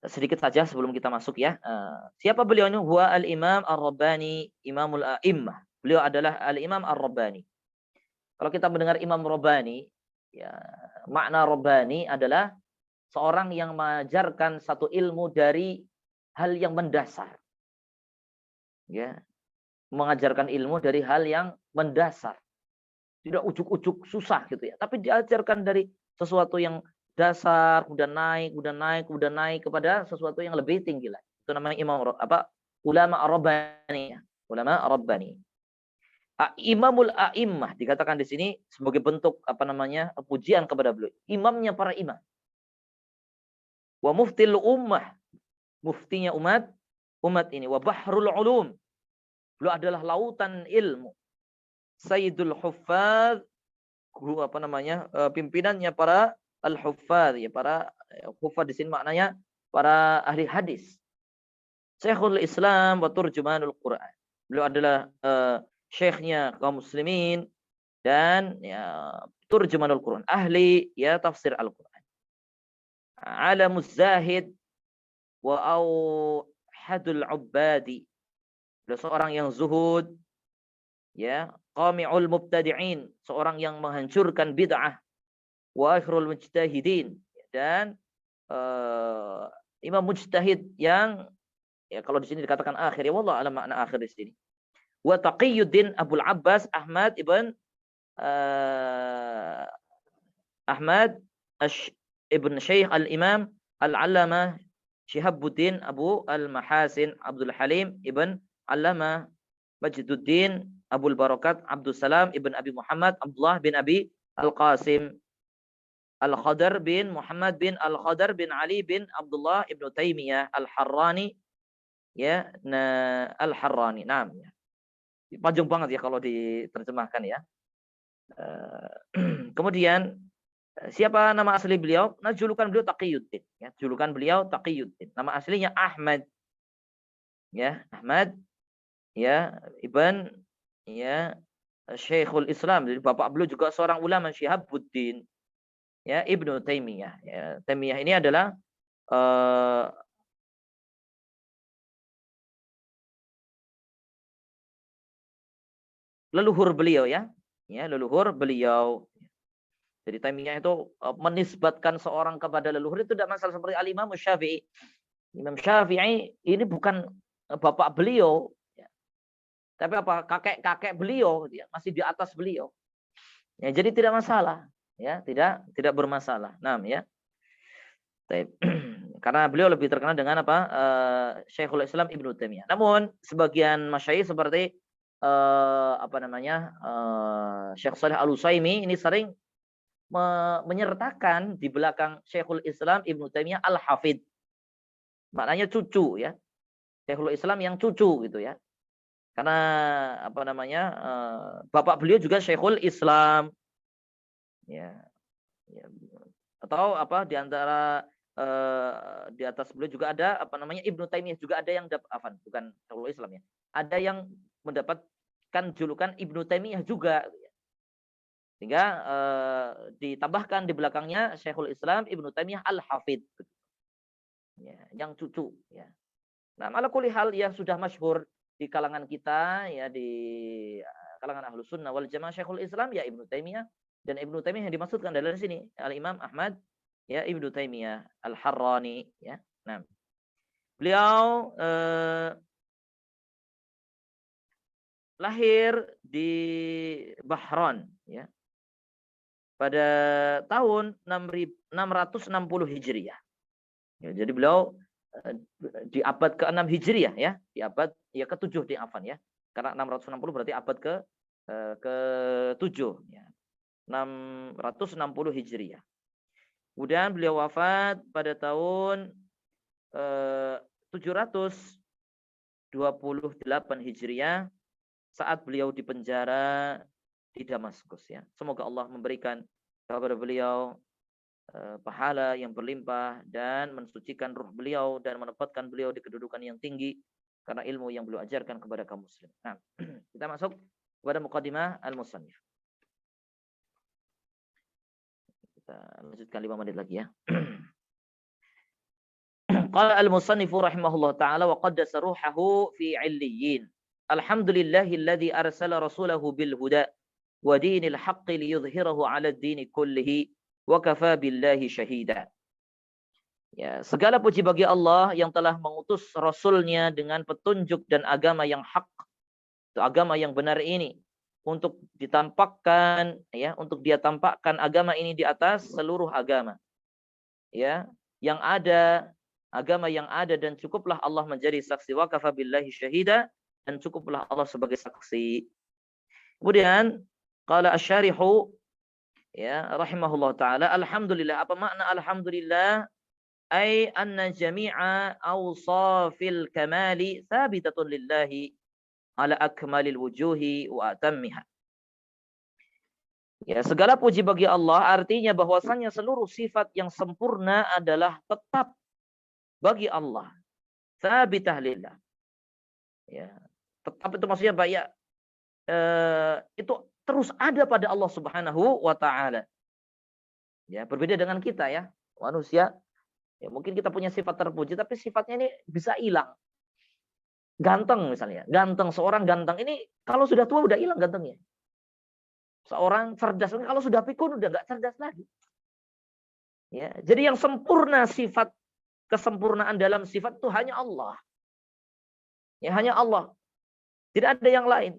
Sedikit saja sebelum kita masuk ya. Siapa beliau ini? Huwa al-Imam Ar-Rabbani, Imamul A'immah. Beliau adalah al-Imam Ar-Rabbani. Kalau kita mendengar Imam Rabbani, ya, makna Rabbani adalah seorang yang mengajarkan satu ilmu dari hal yang mendasar. Ya, mengajarkan ilmu dari hal yang mendasar. Tidak ujuk-ujuk susah gitu ya, tapi diajarkan dari sesuatu yang dasar, kemudian naik kepada sesuatu yang lebih tinggi lagi. Itu namanya ulama Rabbani ya. Ulama Rabbani. Imamul A'immah dikatakan di sini sebagai bentuk pujian kepada beliau. Imamnya para imam. Wa muftil ummah, muftinya umat ini. Wa bahrul ulum, beliau adalah lautan ilmu. Sayyidul Huffaz, pimpinannya para al-Huffaz, ya para Huffaz di sini maknanya para ahli hadis. Syekhul Islam wa turjumanul Quran. Beliau adalah syekhnya kaum muslimin dan ya turjumanul Quran, ahli ya tafsir Al-Quran. Alamuz zahid wa auhadul ubbadi. Beliau seorang yang zuhud, ya, qami'ul mubtadi'in, seorang yang menghancurkan bid'ah, wa akhrul mujtahidin, dan imam mujtahid yang ya kalau di sini dikatakan akhir, ya wallah alam makna akhir di sini. Wa Taqiyuddin Abul Abbas Ahmad ibn Ahmad ibn Syekh al-Imam al-Allamah Syihabuddin Abu al-Mahasin Abdul Halim ibn Allamah Majduddin Abul Barakat Abdul Salam ibn Abi Muhammad Abdullah bin Abi Al-Qasim Al-Khadar bin Muhammad bin Al-Khadar bin Ali bin Abdullah ibn Taimiyah Al-Harrani, ya, Al-Harrani. Nah, ya. Panjang banget ya kalau diterjemahkan ya. Kemudian siapa nama asli beliau? Nah, julukan beliau Taqiyuddin. Ya, julukan beliau Taqiyuddin. Nama aslinya Ahmad. Ya, Ahmad. Ya, Ibn. Ya, Syekhul Islam. Jadi bapak beliau juga seorang ulama Syihabuddin. Ya, Ibnu Taimiyah. Ya, Taimiyah ini adalah leluhur beliau ya. Ya, leluhur beliau. Jadi Taimiyah itu menisbatkan seorang kepada leluhur itu tidak masalah, seperti Al-Imam Syafi'i. Imam Syafi'i ini bukan bapak beliau, ya. Tapi apa, kakek-kakek beliau, ya, masih di atas beliau. Ya, jadi tidak masalah, ya, tidak bermasalah. Nah, ya. Karena beliau lebih terkenal dengan apa? Syekhul Islam Ibnu Taimiyah. Namun sebagian masyayikh seperti Syekh Shalih Al-Utsaimin ini sering menyertakan di belakang Syekhul Islam Ibnu Taimiyah Al-Hafidh. Maknanya cucu ya. Syekhul Islam yang cucu gitu ya. Karena bapak beliau juga Syekhul Islam. Ya. Atau di antara di atas beliau juga ada Ibnu Taimiyah, juga ada yang bukan Syekhul Islam ya. Ada yang mendapatkan julukan Ibnu Taimiyah juga. Sehingga ditambahkan di belakangnya Syekhul Islam Ibnu Taimiyah Al-Hafidh. Ya, yang cucu ya. Nah, ala kulli hal yang sudah masyhur di kalangan kita ya, di kalangan Ahlus Sunnah wal Jamaah, Syekhul Islam ya Ibnu Taimiyah, dan Ibnu Taimiyah yang dimaksudkan dari sini Al-Imam Ahmad ya Ibnu Taimiyah Al-Harrani ya. Nah, beliau lahir di Bahrain ya, pada tahun 660 Hijriah. Ya, jadi beliau di abad ke-6 Hijriah ya, di abad ya ke-7 di Afan ya. Karena 660 berarti abad ke-7 ya. 660 Hijriah. Kemudian beliau wafat pada tahun 728 Hijriah saat beliau di penjara di Damaskus ya. Semoga Allah memberikan kepada beliau pahala yang berlimpah dan mensucikan ruh beliau dan menempatkan beliau di kedudukan yang tinggi karena ilmu yang beliau ajarkan kepada kaum muslim. Nah, kita masuk kepada muqaddimah al-musannif. Kita lanjutkan 5 menit lagi ya. Qala al-musannif rahimahullah ta'ala wa qaddasa ruhahu fi 'illiyyin. Alhamdulillahilladzi arsala rasulahu bil huda wa dinil haqqi liyudhhirahu 'ala ad-dini kullihi wa kafa billahi syahida. Ya, segala puji bagi Allah yang telah mengutus Rasulnya dengan petunjuk dan agama yang hak, itu agama yang benar ini, untuk ditampakkan ya, untuk dia tampakkan agama ini di atas seluruh agama. Ya, yang ada, agama yang ada, dan cukuplah Allah menjadi saksi, wa kafa billahi syahida, dan cukuplah Allah sebagai saksi. Kemudian qala asy-syarihu ya rahimahullah taala, alhamdulillah. Apa makna alhamdulillah? Ai anna jami'a awsafil kamali thabitatun lillahi ala akmalil wujuhi wa atammiha. Ya, segala puji bagi Allah artinya bahwasanya seluruh sifat yang sempurna adalah tetap bagi Allah. Thabitah lillah. Ya, tetap itu maksudnya bahaya itu terus ada pada Allah Subhanahu wa taala. Ya, berbeda dengan kita ya, manusia. Ya, mungkin kita punya sifat terpuji tapi sifatnya ini bisa hilang. Ganteng misalnya, ganteng, seorang ganteng ini kalau sudah tua udah hilang gantengnya. Seorang cerdas kalau sudah pikun udah nggak cerdas lagi. Ya, jadi yang sempurna sifat, kesempurnaan dalam sifat itu hanya Allah. Ya, hanya Allah. Tidak ada yang lain.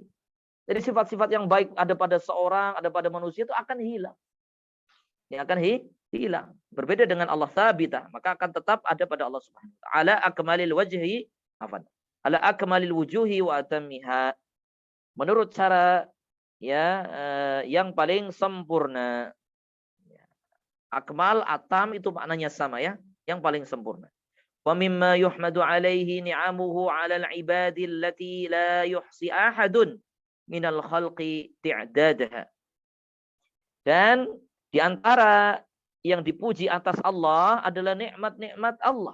Jadi sifat-sifat yang baik ada pada seorang, ada pada manusia itu akan hilang. Yang akan hilang. Berbeda dengan Allah sabitah, maka akan tetap ada pada Allah Subhanahu wa taala. Ala akmalil wajhi, afan. Ala akmalil wujuhi wa atammiha. Menurut cara yang paling sempurna. Akmal, atam itu maknanya sama ya, yang paling sempurna. Wa mimma yuhmadu alaihi ni'amuhu 'alal ibadi allati la yuhsi ahadun minal khalqi ti'dadaha. Dan di antara yang dipuji atas Allah adalah nikmat-nikmat Allah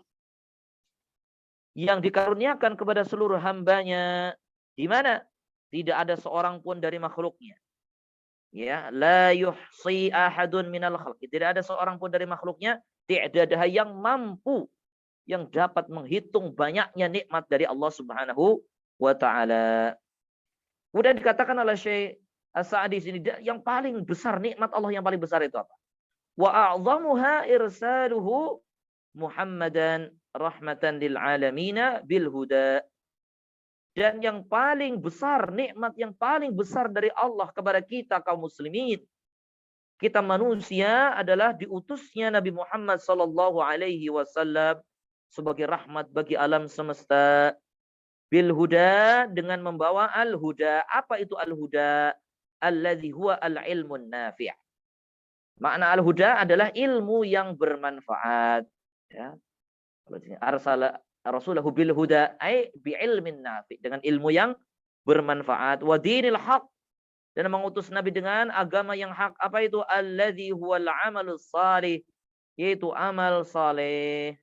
yang dikaruniakan kepada seluruh hambanya, di mana tidak ada seorang pun dari makhluknya. Ya, la yuhsi ahadun minal khalqi. Tidak ada seorang pun dari makhluknya ti'dadaha yang mampu, yang dapat menghitung banyaknya nikmat dari Allah Subhanahu wa taala. Kemudian dikatakan oleh Syekh As-Sa'di sini, yang paling besar nikmat Allah yang paling besar itu apa? Wa a'zamuha irsaluhu Muhammadan rahmatan lil alamina bil huda. Dan yang paling besar, nikmat yang paling besar dari Allah kepada kita kaum muslimin, kita manusia, adalah diutusnya Nabi Muhammad sallallahu alaihi wasallam sebagai rahmat bagi alam semesta. Bil huda, dengan membawa al-huda. Apa itu al-huda? Alladzi huwa al-ilmun nafi'. Makna al-huda adalah ilmu yang bermanfaat. Ya. Arsala rasulahu bil huda ay bi ilmin nafi', dengan ilmu yang bermanfaat. Wa dinil haq, dan mengutus Nabi dengan agama yang hak. Apa itu? Alladzi huwal amalus salih, yaitu amal saleh.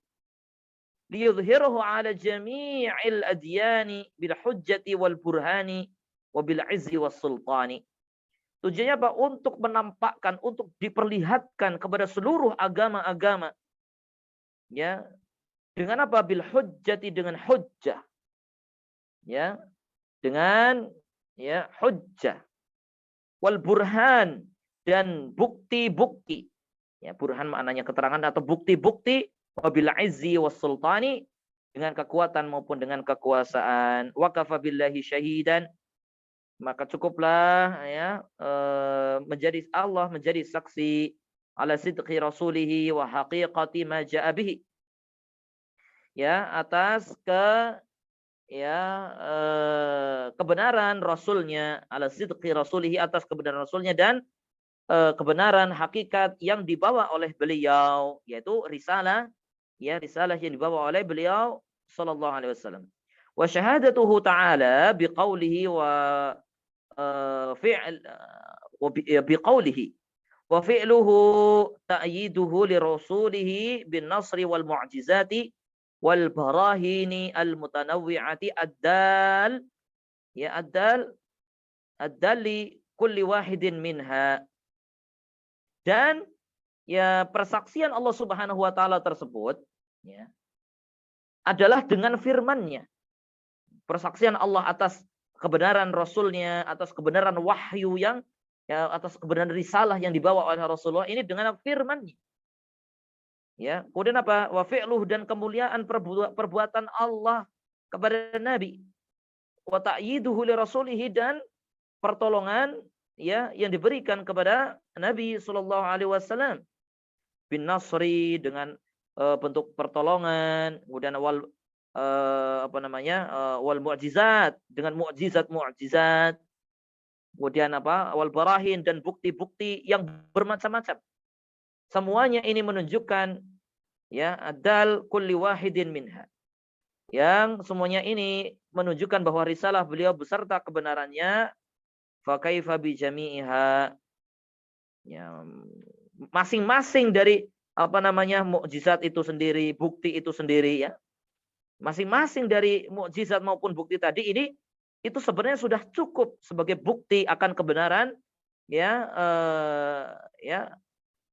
Liyudhhirahu ala jami'il adyani bil hujjati wal burhani wa bil izzi was sultani. Tujuannya apa? Untuk menampakkan, untuk diperlihatkan kepada seluruh agama-agama. Ya. Dengan apa? Bil hujjati, dengan hujjah. Ya. Dengan hujjah. Wal burhan, dan bukti-bukti. Ya, burhan maknanya keterangan atau bukti-bukti. Wabil izzi was sultani, dengan kekuatan maupun dengan kekuasaan. Wa kafa billahi syahidan, maka cukuplah menjadi Allah menjadi saksi ala sidqi rasulihi wa haqiqati ma jaa bihi. Ya, atas kebenaran rasulnya, ala sidqi rasulihi, atas kebenaran rasulnya, dan kebenaran hakikat yang dibawa oleh beliau, yaitu risalah risalah yang dibawa oleh beliau sallallahu alaihi wasallam. Wa syahadatuhu ta'ala biqaulihi wa fi'l wa biqaulihi wa fi'luhu ta'yiduhu li rasulihi bin nasri wal mu'jizati wal barahini al mutanawwi'ati ad-dal li kulli wahidin minha. Dan persaksian Allah Subhanahu wa taala tersebut adalah dengan firman-Nya. Persaksian Allah atas kebenaran Rasulnya, atas kebenaran wahyu atas kebenaran risalah yang dibawa oleh Rasulullah ini dengan firman-Nya. Ya, kemudian apa? Wa fi'luh, dan kemuliaan perbuatan Allah kepada Nabi. Wa ta'yiduhu li rasulihi, dan pertolongan yang diberikan kepada Nabi sallallahu alaihi wasallam. Bin nasri, dengan bentuk pertolongan, kemudian wal mu'jizat, dengan mu'jizat, kemudian wal barahin, dan bukti-bukti yang bermacam-macam. Semuanya ini menunjukkan adal kulli wahidin minha, yang semuanya ini menunjukkan bahwa risalah beliau beserta kebenarannya. Fa kaifa bi jami'iha, masing-masing dari mukjizat itu sendiri, bukti itu sendiri, masing-masing dari mukjizat maupun bukti tadi ini, itu sebenarnya sudah cukup sebagai bukti akan kebenaran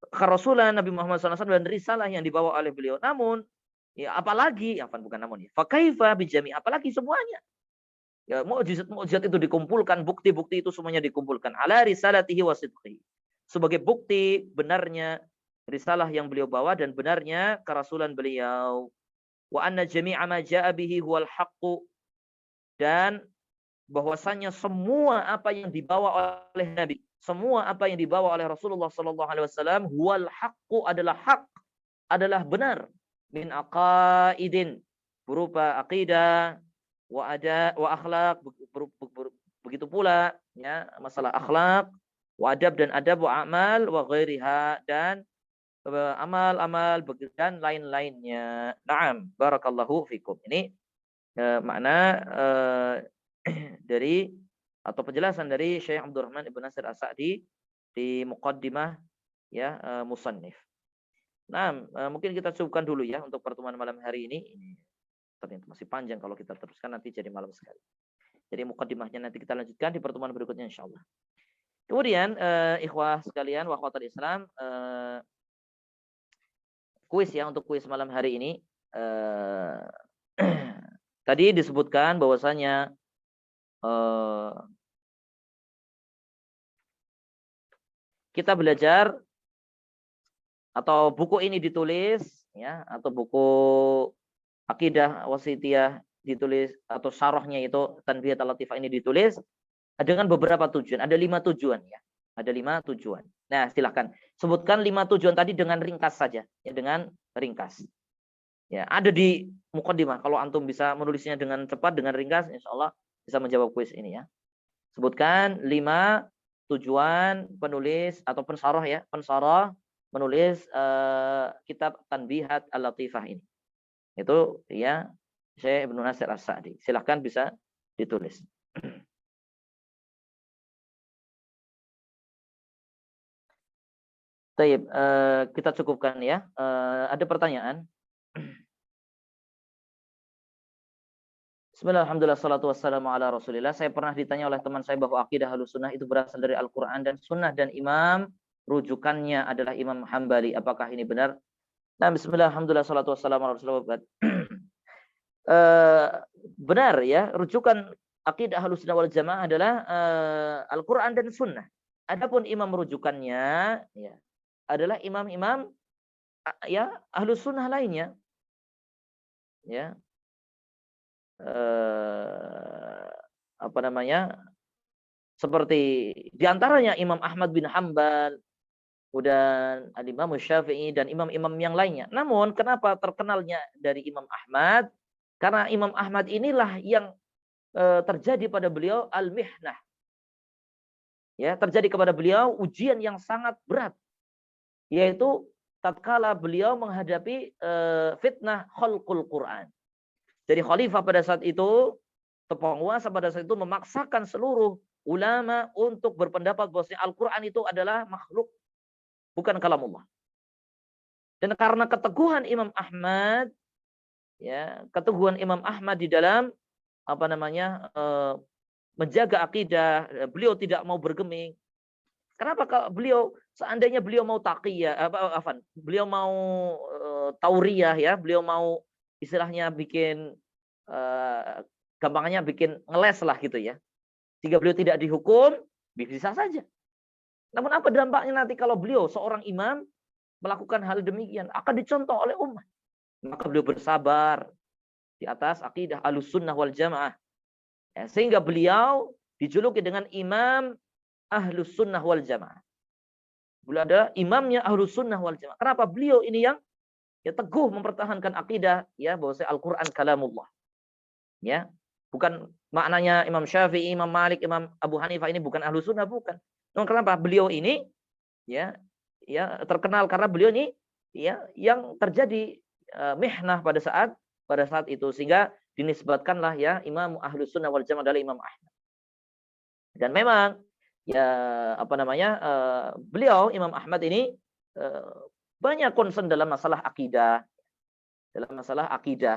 kerasulan Nabi Muhammad SAW dan risalah yang dibawa oleh beliau. Namun apalagi fakaifa bijami, apalagi semuanya. Mukjizat itu dikumpulkan, bukti-bukti itu semuanya dikumpulkan ala risalatihi wa sidqihi, sebagai bukti benarnya risalah yang beliau bawa dan benarnya kerasulan beliau. Wa anna jami'a ma jaa bihi huwal haqqu, dan bahwasanya semua apa yang dibawa oleh Nabi, semua apa yang dibawa oleh Rasulullah sallallahu alaihi wasallam huwal haqqu, adalah hak, adalah benar, min aqaidin, berupa akidah, wa akhlak, begitu pula ya masalah akhlak, wa adab dan adab, wa amal wa ghairiha, dan amal-amal dan lain-lainnya. Naam, barakallahu fikum. Ini makna dari atau penjelasan dari Syekh Abdurrahman Ibn Nasir As-Sa'di di muqaddimah ya musannif. Nah, mungkin kita cukupkan dulu ya untuk pertemuan malam hari ini. Ini ternyata masih panjang, kalau kita teruskan nanti jadi malam sekali. Jadi muqaddimahnya nanti kita lanjutkan di pertemuan berikutnya insyaallah. Kemudian ikhwah sekalian wa akhwatul Islam, kuis ya, untuk kuis malam hari ini. Tadi disebutkan bahwasanya kita belajar atau buku ini ditulis ya, atau buku Aqidah Wasithiyah ditulis, atau syarahnya itu Tanbihah Al-Latifah ini ditulis dengan beberapa tujuan. Ada 5 tujuan ya. Ada 5 tujuan. Nah, silahkan sebutkan 5 tujuan tadi dengan ringkas saja ya, dengan ringkas. Ya, ada di muqaddimah. Kalau antum bisa menulisnya dengan cepat, dengan ringkas, insyaallah bisa menjawab kuis ini ya. Sebutkan 5 tujuan penulis atau pensarah ya, pensarah menulis kitab Tanbihat Al-Latifah ini. Itu ya Syekh Ibnu Nasir As-Sa'di. Silahkan bisa ditulis. Baik, kita cukupkan ya. Ada pertanyaan? Bismillah, alhamdulillah, salatu wassalamu ala rasulillah. Saya pernah ditanya oleh teman saya bahwa akidah Ahlussunnah itu berasal dari Al-Quran dan Sunnah, dan imam rujukannya adalah Imam Hambali. Apakah ini benar? Nah, bismillah, alhamdulillah, salatu wassalamu ala rasulillah. Benar ya, rujukan akidah Ahlussunnah wal Jamaah adalah Al-Quran dan Sunnah. Adapun imam rujukannya ya adalah imam-imam ya Ahlussunnah lainnya. Ya. Apa namanya, seperti diantaranya Imam Ahmad bin Hambal, dan Al-Imam Syafi'i, dan imam-imam yang lainnya. Namun kenapa terkenalnya dari Imam Ahmad? Karena Imam Ahmad inilah yang terjadi pada beliau al-mihnah. Ya, terjadi kepada beliau ujian yang sangat berat, yaitu tatkala beliau menghadapi fitnah khalqul Quran. Jadi khalifah pada saat itu, penguasa pada saat itu memaksakan seluruh ulama untuk berpendapat bahwa Al-Quran itu adalah makhluk, bukan kalamullah. Dan karena keteguhan Imam Ahmad, ya, keteguhan Imam Ahmad di dalam apa namanya menjaga akidah, beliau tidak mau bergeming. Kenapa kalau beliau, seandainya beliau mau taqiyah, beliau mau tauriyah ya, beliau mau istilahnya bikin gampangnya bikin ngeles lah gitu ya. Jika beliau tidak dihukum, bisa saja. Namun apa dampaknya nanti kalau beliau seorang imam melakukan hal demikian? Akan dicontoh oleh umat. Maka beliau bersabar di atas akidah Ahlussunnah wal Jamaah. Ya, sehingga beliau dijuluki dengan Imam Ahlussunnah wal Jamaah. Beliau adalah imamnya Ahlussunnah wal Jamaah. Kenapa? Beliau ini yang ya teguh mempertahankan akidah ya bahwa Al-Quran kalamullah. Ya, bukan maknanya Imam Syafi'i, Imam Malik, Imam Abu Hanifah ini bukan Ahlussunnah, bukan. Namun kenapa? Beliau ini ya terkenal karena beliau ini ya yang terjadi mihnah pada saat itu, sehingga dinisbatkanlah ya Imam Ahlussunnah wal Jamaah adalah Imam Ahmad. Dan memang ya apa namanya beliau Imam Ahmad ini banyak concern dalam masalah akidah,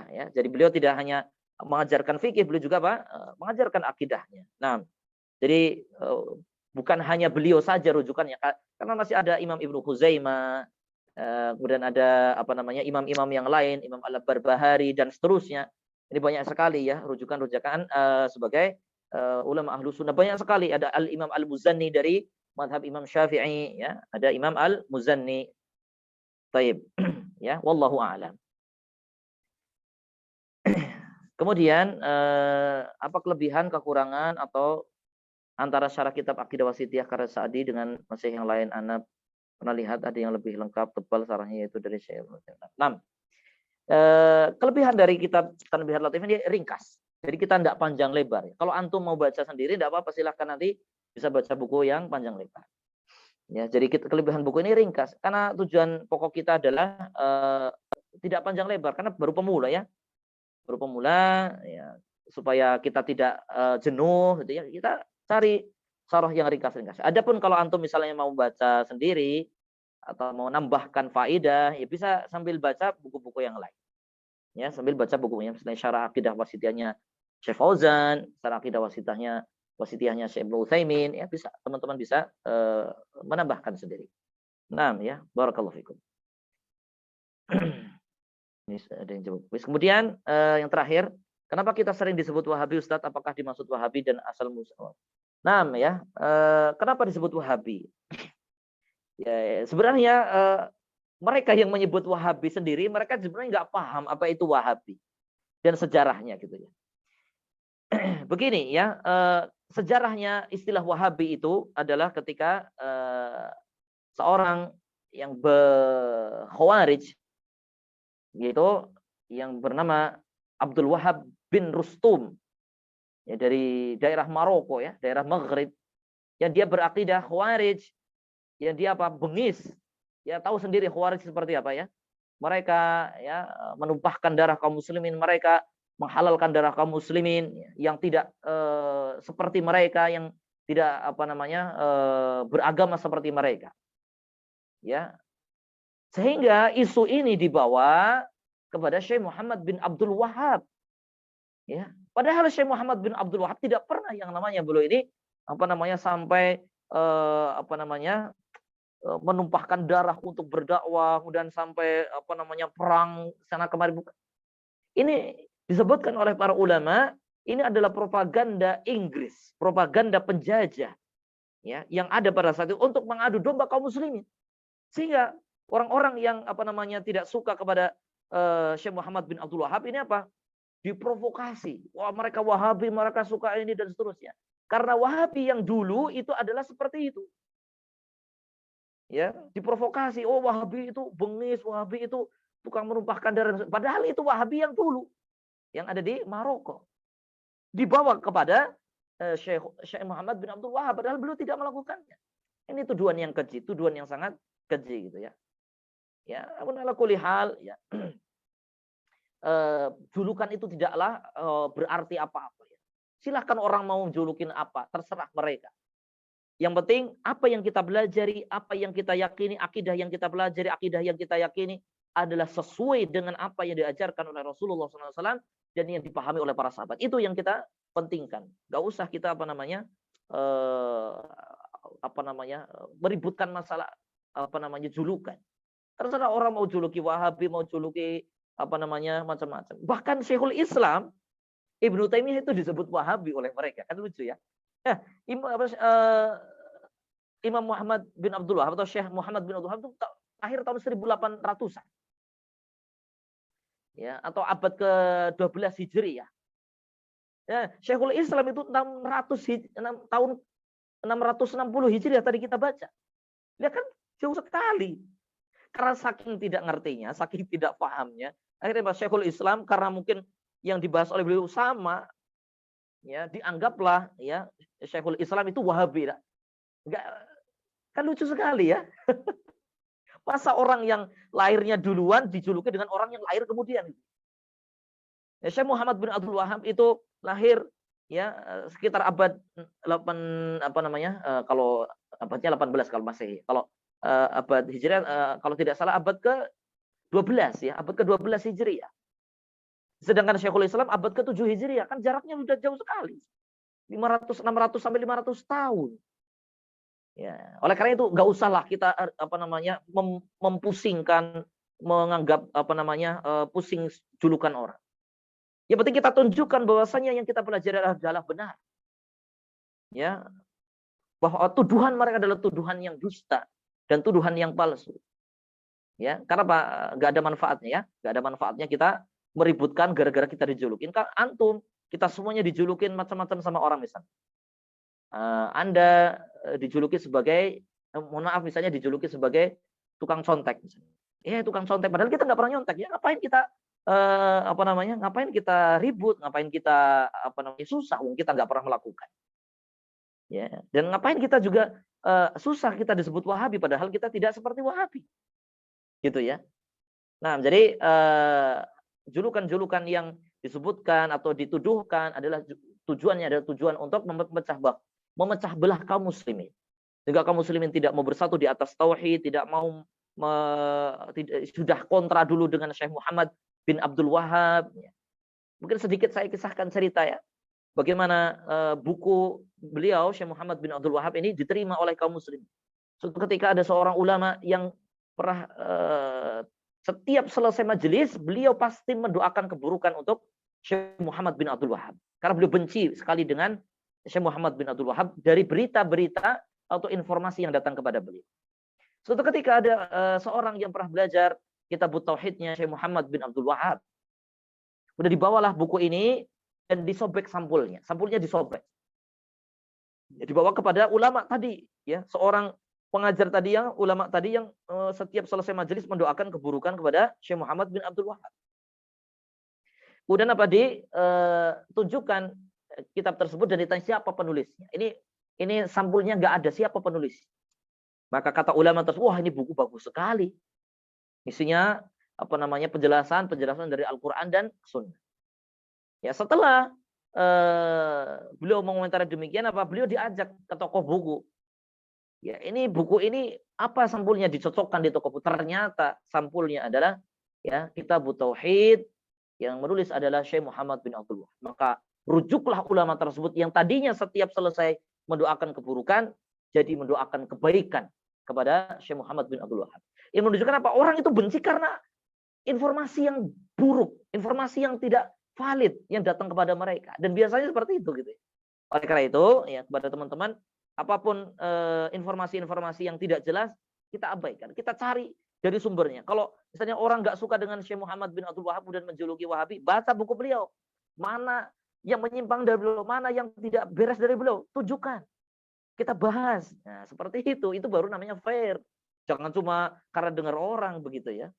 ya. Jadi beliau tidak hanya mengajarkan fikih, beliau juga mengajarkan akidahnya. Nah, jadi bukan hanya beliau saja rujukannya, karena masih ada Imam Ibnu Khuzaimah, kemudian ada apa namanya imam-imam yang lain, Imam Al-Barbahari dan seterusnya. Ini banyak sekali ya rujukan-rujukan sebagai ulama Ahlussunnah, banyak sekali. Ada Al-Imam Al-Muzanni dari mazhab Imam Syafi'i ya, ada Imam Al-Muzanni. Baik. Ya, wallahu a'lam. Kemudian apa kelebihan, kekurangan atau antara syarah kitab Aqidah Wasithiyah karya Sa'di dengan masih yang lain? Anda pernah lihat ada yang lebih lengkap, tebal syarahnya, yaitu dari Syekh. 6. Kelebihan dari kitab Tanbihul Latif ini ringkas. Jadi kita tidak panjang lebar. Kalau antum mau baca sendiri tidak apa-apa, silahkan nanti bisa baca buku yang panjang lebar. Ya, jadi kelebihan buku ini ringkas karena tujuan pokok kita adalah tidak panjang lebar karena baru pemula ya. Baru pemula ya, supaya kita tidak jenuh gitu ya. Kita cari syarah yang ringkas-ringkas. Adapun kalau antum misalnya mau baca sendiri atau mau nambahkan faedah, ya bisa sambil baca buku-buku yang lain. Ya, sambil baca bukunya, misalnya Syarah Aqidah Wasithiyahnya Syekh Fauzan, Syarah Aqidah Wasithiyahnya Syekh Ibnu Utsaimin, ya bisa teman-teman bisa menambahkan sendiri. Nah, ya, barakallahu fikum. Ini ada yang jawab. Kemudian yang terakhir, kenapa kita sering disebut Wahabi, Ustadz? Apakah dimaksud Wahabi dan asal musuh? Nah, ya, kenapa disebut Wahabi? Ya, sebenarnya mereka yang menyebut Wahabi sendiri, mereka sebenarnya nggak paham apa itu Wahabi dan sejarahnya gitu ya. Begini ya, sejarahnya istilah Wahabi itu adalah ketika seorang yang berkhawarij, yaitu yang bernama Abdul Wahab bin Rustum, ya, dari daerah Maroko ya, daerah Maghrib, yang dia berakidah Khawarij, yang dia apa, bengis. Ya tahu sendiri Khawarij seperti apa ya. Mereka ya menumpahkan darah kaum muslimin, mereka menghalalkan darah kaum muslimin yang tidak seperti mereka, yang tidak apa namanya beragama seperti mereka. Ya. Sehingga isu ini dibawa kepada Syekh Muhammad bin Abdul Wahab. Ya. Padahal Syekh Muhammad bin Abdul Wahab tidak pernah yang namanya beliau ini apa namanya sampai apa namanya menumpahkan darah untuk berdakwah, kemudian sampai apa namanya perang sana kemari, bukan. Ini disebutkan oleh para ulama, ini adalah propaganda Inggris, propaganda penjajah, ya, yang ada pada saat itu untuk mengadu domba kaum muslimin. Sehingga orang-orang yang apa namanya tidak suka kepada Syekh Muhammad bin Abdul Wahab ini apa? Diprovokasi. Wah, mereka Wahabi, mereka suka ini dan seterusnya. Karena Wahabi yang dulu itu adalah seperti itu. Ya, diprovokasi. Oh, Wahabi itu bengis, Wahabi itu tukang menumpahkan darah. Padahal itu Wahabi yang dulu, yang ada di Maroko. Dibawa kepada Syekh Muhammad bin Abdul Wahab, padahal beliau tidak melakukannya. Ini tuduhan yang keji, tuduhan yang sangat keji gitu ya. Ya, ala kulli hal ya. Julukan itu tidaklah berarti apa-apa ya. Silahkan orang mau julukin apa, terserah mereka. Yang penting apa yang kita pelajari, apa yang kita yakini, akidah yang kita pelajari, akidah yang kita yakini adalah sesuai dengan apa yang diajarkan oleh Rasulullah SAW dan yang dipahami oleh para sahabat. Itu yang kita pentingkan. Gak usah kita apa namanya meributkan masalah apa namanya julukan. Terserah orang mau juluki Wahabi, mau juluki apa namanya macam-macam. Bahkan Syekhul Islam Ibnu Taimiyah itu disebut Wahabi oleh mereka, kan lucu ya. Imam Muhammad bin Abdul Wahab atau Syekh Muhammad bin Abdul Wahab itu akhir tahun 1800-an. Ya, atau abad ke-12 Hijriah. Ya, Syekhul Islam itu tahun 660 Hijriah tadi kita baca. Ya kan jauh sekali. Karena saking tidak ngertinya, saking tidak pahamnya, akhirnya Syekhul Islam karena mungkin yang dibahas oleh beliau sama, ya dianggaplah ya Syekhul Islam itu Wahabi. Enggak, kan lucu sekali ya. Masa orang yang lahirnya duluan dijuluki dengan orang yang lahir kemudian. Ya, Syekh Muhammad bin Abdul Wahab itu lahir ya sekitar abad 8 apa namanya kalau abadnya 18 kalau Masehi. Kalau abad Hijriah kalau tidak salah abad ke-12 ya, abad ke-12 Hijriah. Sedangkan Syekhul Islam abad ke-7 Hijriah, kan jaraknya sudah jauh sekali. 600 sampai 500 tahun. Ya, oleh karena itu nggak usahlah kita apa namanya mempusingkan, menganggap apa namanya pusing julukan orang. Yang penting kita tunjukkan bahwasanya yang kita pelajari adalah benar. Ya, bahwa tuduhan mereka adalah tuduhan yang dusta dan tuduhan yang palsu. Ya, karena apa? Nggak ada manfaatnya ya, nggak ada manfaatnya kita meributkan gara-gara kita dijulukin. Kan antum, kita semuanya dijulukin macam-macam sama orang misalnya. Anda dijuluki sebagai, mohon maaf misalnya dijuluki sebagai tukang contek misalnya. Tukang contek, padahal kita nggak pernah nyontek ya. Ngapain kita ngapain kita ribut, ngapain kita susah, kita nggak pernah melakukan. Ya, dan ngapain kita juga susah kita disebut Wahabi padahal kita tidak seperti Wahabi. Gitu ya. Nah, jadi julukan-julukan yang disebutkan atau dituduhkan adalah tujuannya adalah tujuan untuk memecah belah kaum muslimin. Sehingga kaum muslimin tidak mau bersatu di atas tauhid, tidak mau sudah kontra dulu dengan Syekh Muhammad bin Abdul Wahab. Mungkin sedikit saya kisahkan cerita ya. Bagaimana buku beliau Syekh Muhammad bin Abdul Wahab ini diterima oleh kaum muslimin. Suatu ketika ada seorang ulama yang pernah setiap selesai majelis beliau pasti mendoakan keburukan untuk Syekh Muhammad bin Abdul Wahab. Karena beliau benci sekali dengan Syekh Muhammad bin Abdul Wahab dari berita-berita atau informasi yang datang kepada beliau. Suatu ketika ada seorang yang pernah belajar kitab tauhidnya Syekh Muhammad bin Abdul Wahab. Udah dibawalah buku ini dan disobek sampulnya. Sampulnya disobek. Dibawa kepada ulama tadi, ya, seorang pengajar tadi yang ulama tadi yang setiap selesai majelis mendoakan keburukan kepada Syekh Muhammad bin Abdul Wahab. Kemudian tunjukkan kitab tersebut dan ditanya siapa penulisnya. Ini sampulnya nggak ada, siapa penulis. Maka kata ulama tersebut, wah ini buku bagus sekali. Isinya penjelasan dari Al-Qur'an dan Sunnah. Ya, setelah beliau mengomentari demikian, beliau diajak ke toko buku. Ya, ini buku ini apa sampulnya, dicocokkan di toko buku. Ternyata sampulnya adalah ya kitab tauhid yang menulis adalah Syekh Muhammad bin Abdul Wahab. Maka rujuklah ulama tersebut yang tadinya setiap selesai mendoakan keburukan jadi mendoakan kebaikan kepada Syekh Muhammad bin Abdul Wahab. Ini menunjukkan apa? Orang itu benci karena informasi yang buruk, informasi yang tidak valid yang datang kepada mereka. Dan biasanya seperti itu gitu. Oleh karena itu, ya kepada teman-teman, apapun informasi-informasi yang tidak jelas, kita abaikan. Kita cari dari sumbernya. Kalau misalnya orang nggak suka dengan Syekh Muhammad bin Abdul Wahab dan menjuluki Wahabi, baca buku beliau. Mana yang menyimpang dari beliau, mana yang tidak beres dari beliau, tunjukkan. Kita bahas. Nah, seperti itu baru namanya fair. Jangan cuma karena dengar orang begitu ya.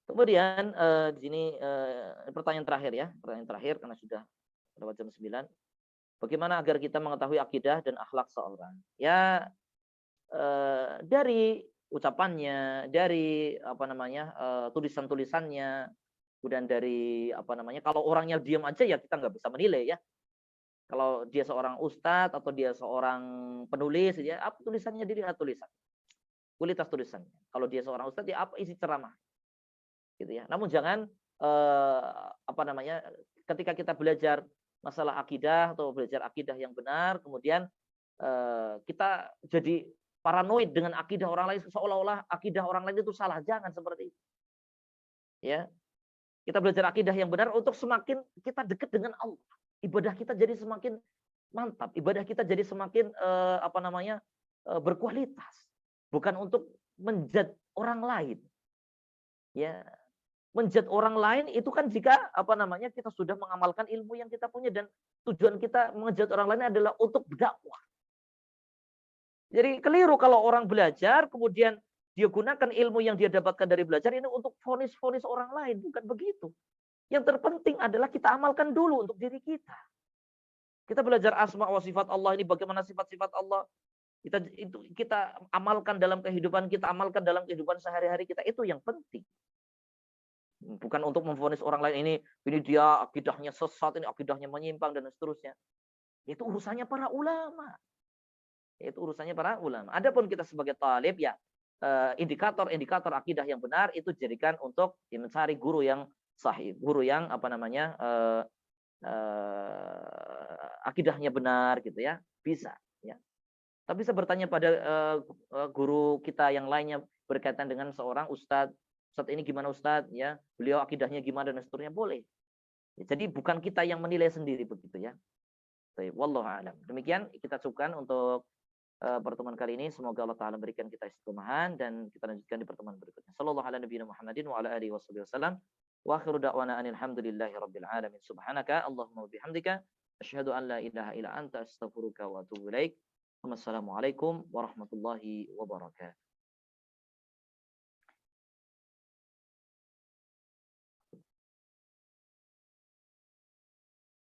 Kemudian di sini pertanyaan terakhir ya, pertanyaan terakhir karena sudah lewat jam 9. Bagaimana agar kita mengetahui akidah dan akhlak seorang? Ya dari ucapannya, dari tulisan-tulisannya, kemudian dari kalau orangnya diam aja ya kita nggak bisa menilai ya. Kalau dia seorang ustadz atau dia seorang penulis ya, apa tulisannya, dilihat tulisan. Kualitas tulisannya. Kalau dia seorang ustadz ya apa isi ceramah. Gitu ya. Namun jangan ketika kita belajar masalah akidah atau belajar akidah yang benar, kemudian kita jadi paranoid dengan akidah orang lain, seolah-olah akidah orang lain itu salah. Jangan seperti itu. Ya. Kita belajar akidah yang benar untuk semakin kita dekat dengan Allah. Ibadah kita jadi semakin mantap, ibadah kita jadi semakin berkualitas. Bukan untuk menjudge orang lain. Ya. Menjudge orang lain itu kan jika kita sudah mengamalkan ilmu yang kita punya, dan tujuan kita menjudge orang lain adalah untuk berdakwah. Jadi keliru kalau orang belajar kemudian dia gunakan ilmu yang dia dapatkan dari belajar ini untuk vonis-vonis orang lain, bukan begitu. Yang terpenting adalah kita amalkan dulu untuk diri kita. Kita belajar asma wa sifat Allah, ini bagaimana sifat-sifat Allah. Kita amalkan dalam kehidupan kita, amalkan dalam kehidupan sehari-hari kita, itu yang penting. Bukan untuk memvonis orang lain, ini dia akidahnya sesat, ini akidahnya menyimpang dan seterusnya. Itu urusannya para ulama. Adapun kita sebagai talib ya, indikator akidah yang benar itu jadikan untuk mencari guru yang sahih, guru yang akidahnya benar gitu ya, bisa ya. Tapi bisa bertanya pada guru kita yang lainnya berkaitan dengan seorang ustadz ini gimana ustadz ya, beliau akidahnya gimana dan seterusnya, boleh. Ya, jadi bukan kita yang menilai sendiri begitu ya. Wallahu a'lam. Demikian kita cukupkan untuk pertemuan kali ini. Semoga Allah Ta'ala berikan kita istiqomahan dan kita lanjutkan di pertemuan berikutnya. Sallallahu ala nabiyina Muhammadin wa ala alihi wasallam. Wa akhiru da'wana alhamdulillahi rabbil alamin. Subhanaka Allahumma wa bihamdika asyhadu an la ilaha illa anta astaghfiruka wa atubu ilaik. Wassalamualaikum warahmatullahi wabarakatuh.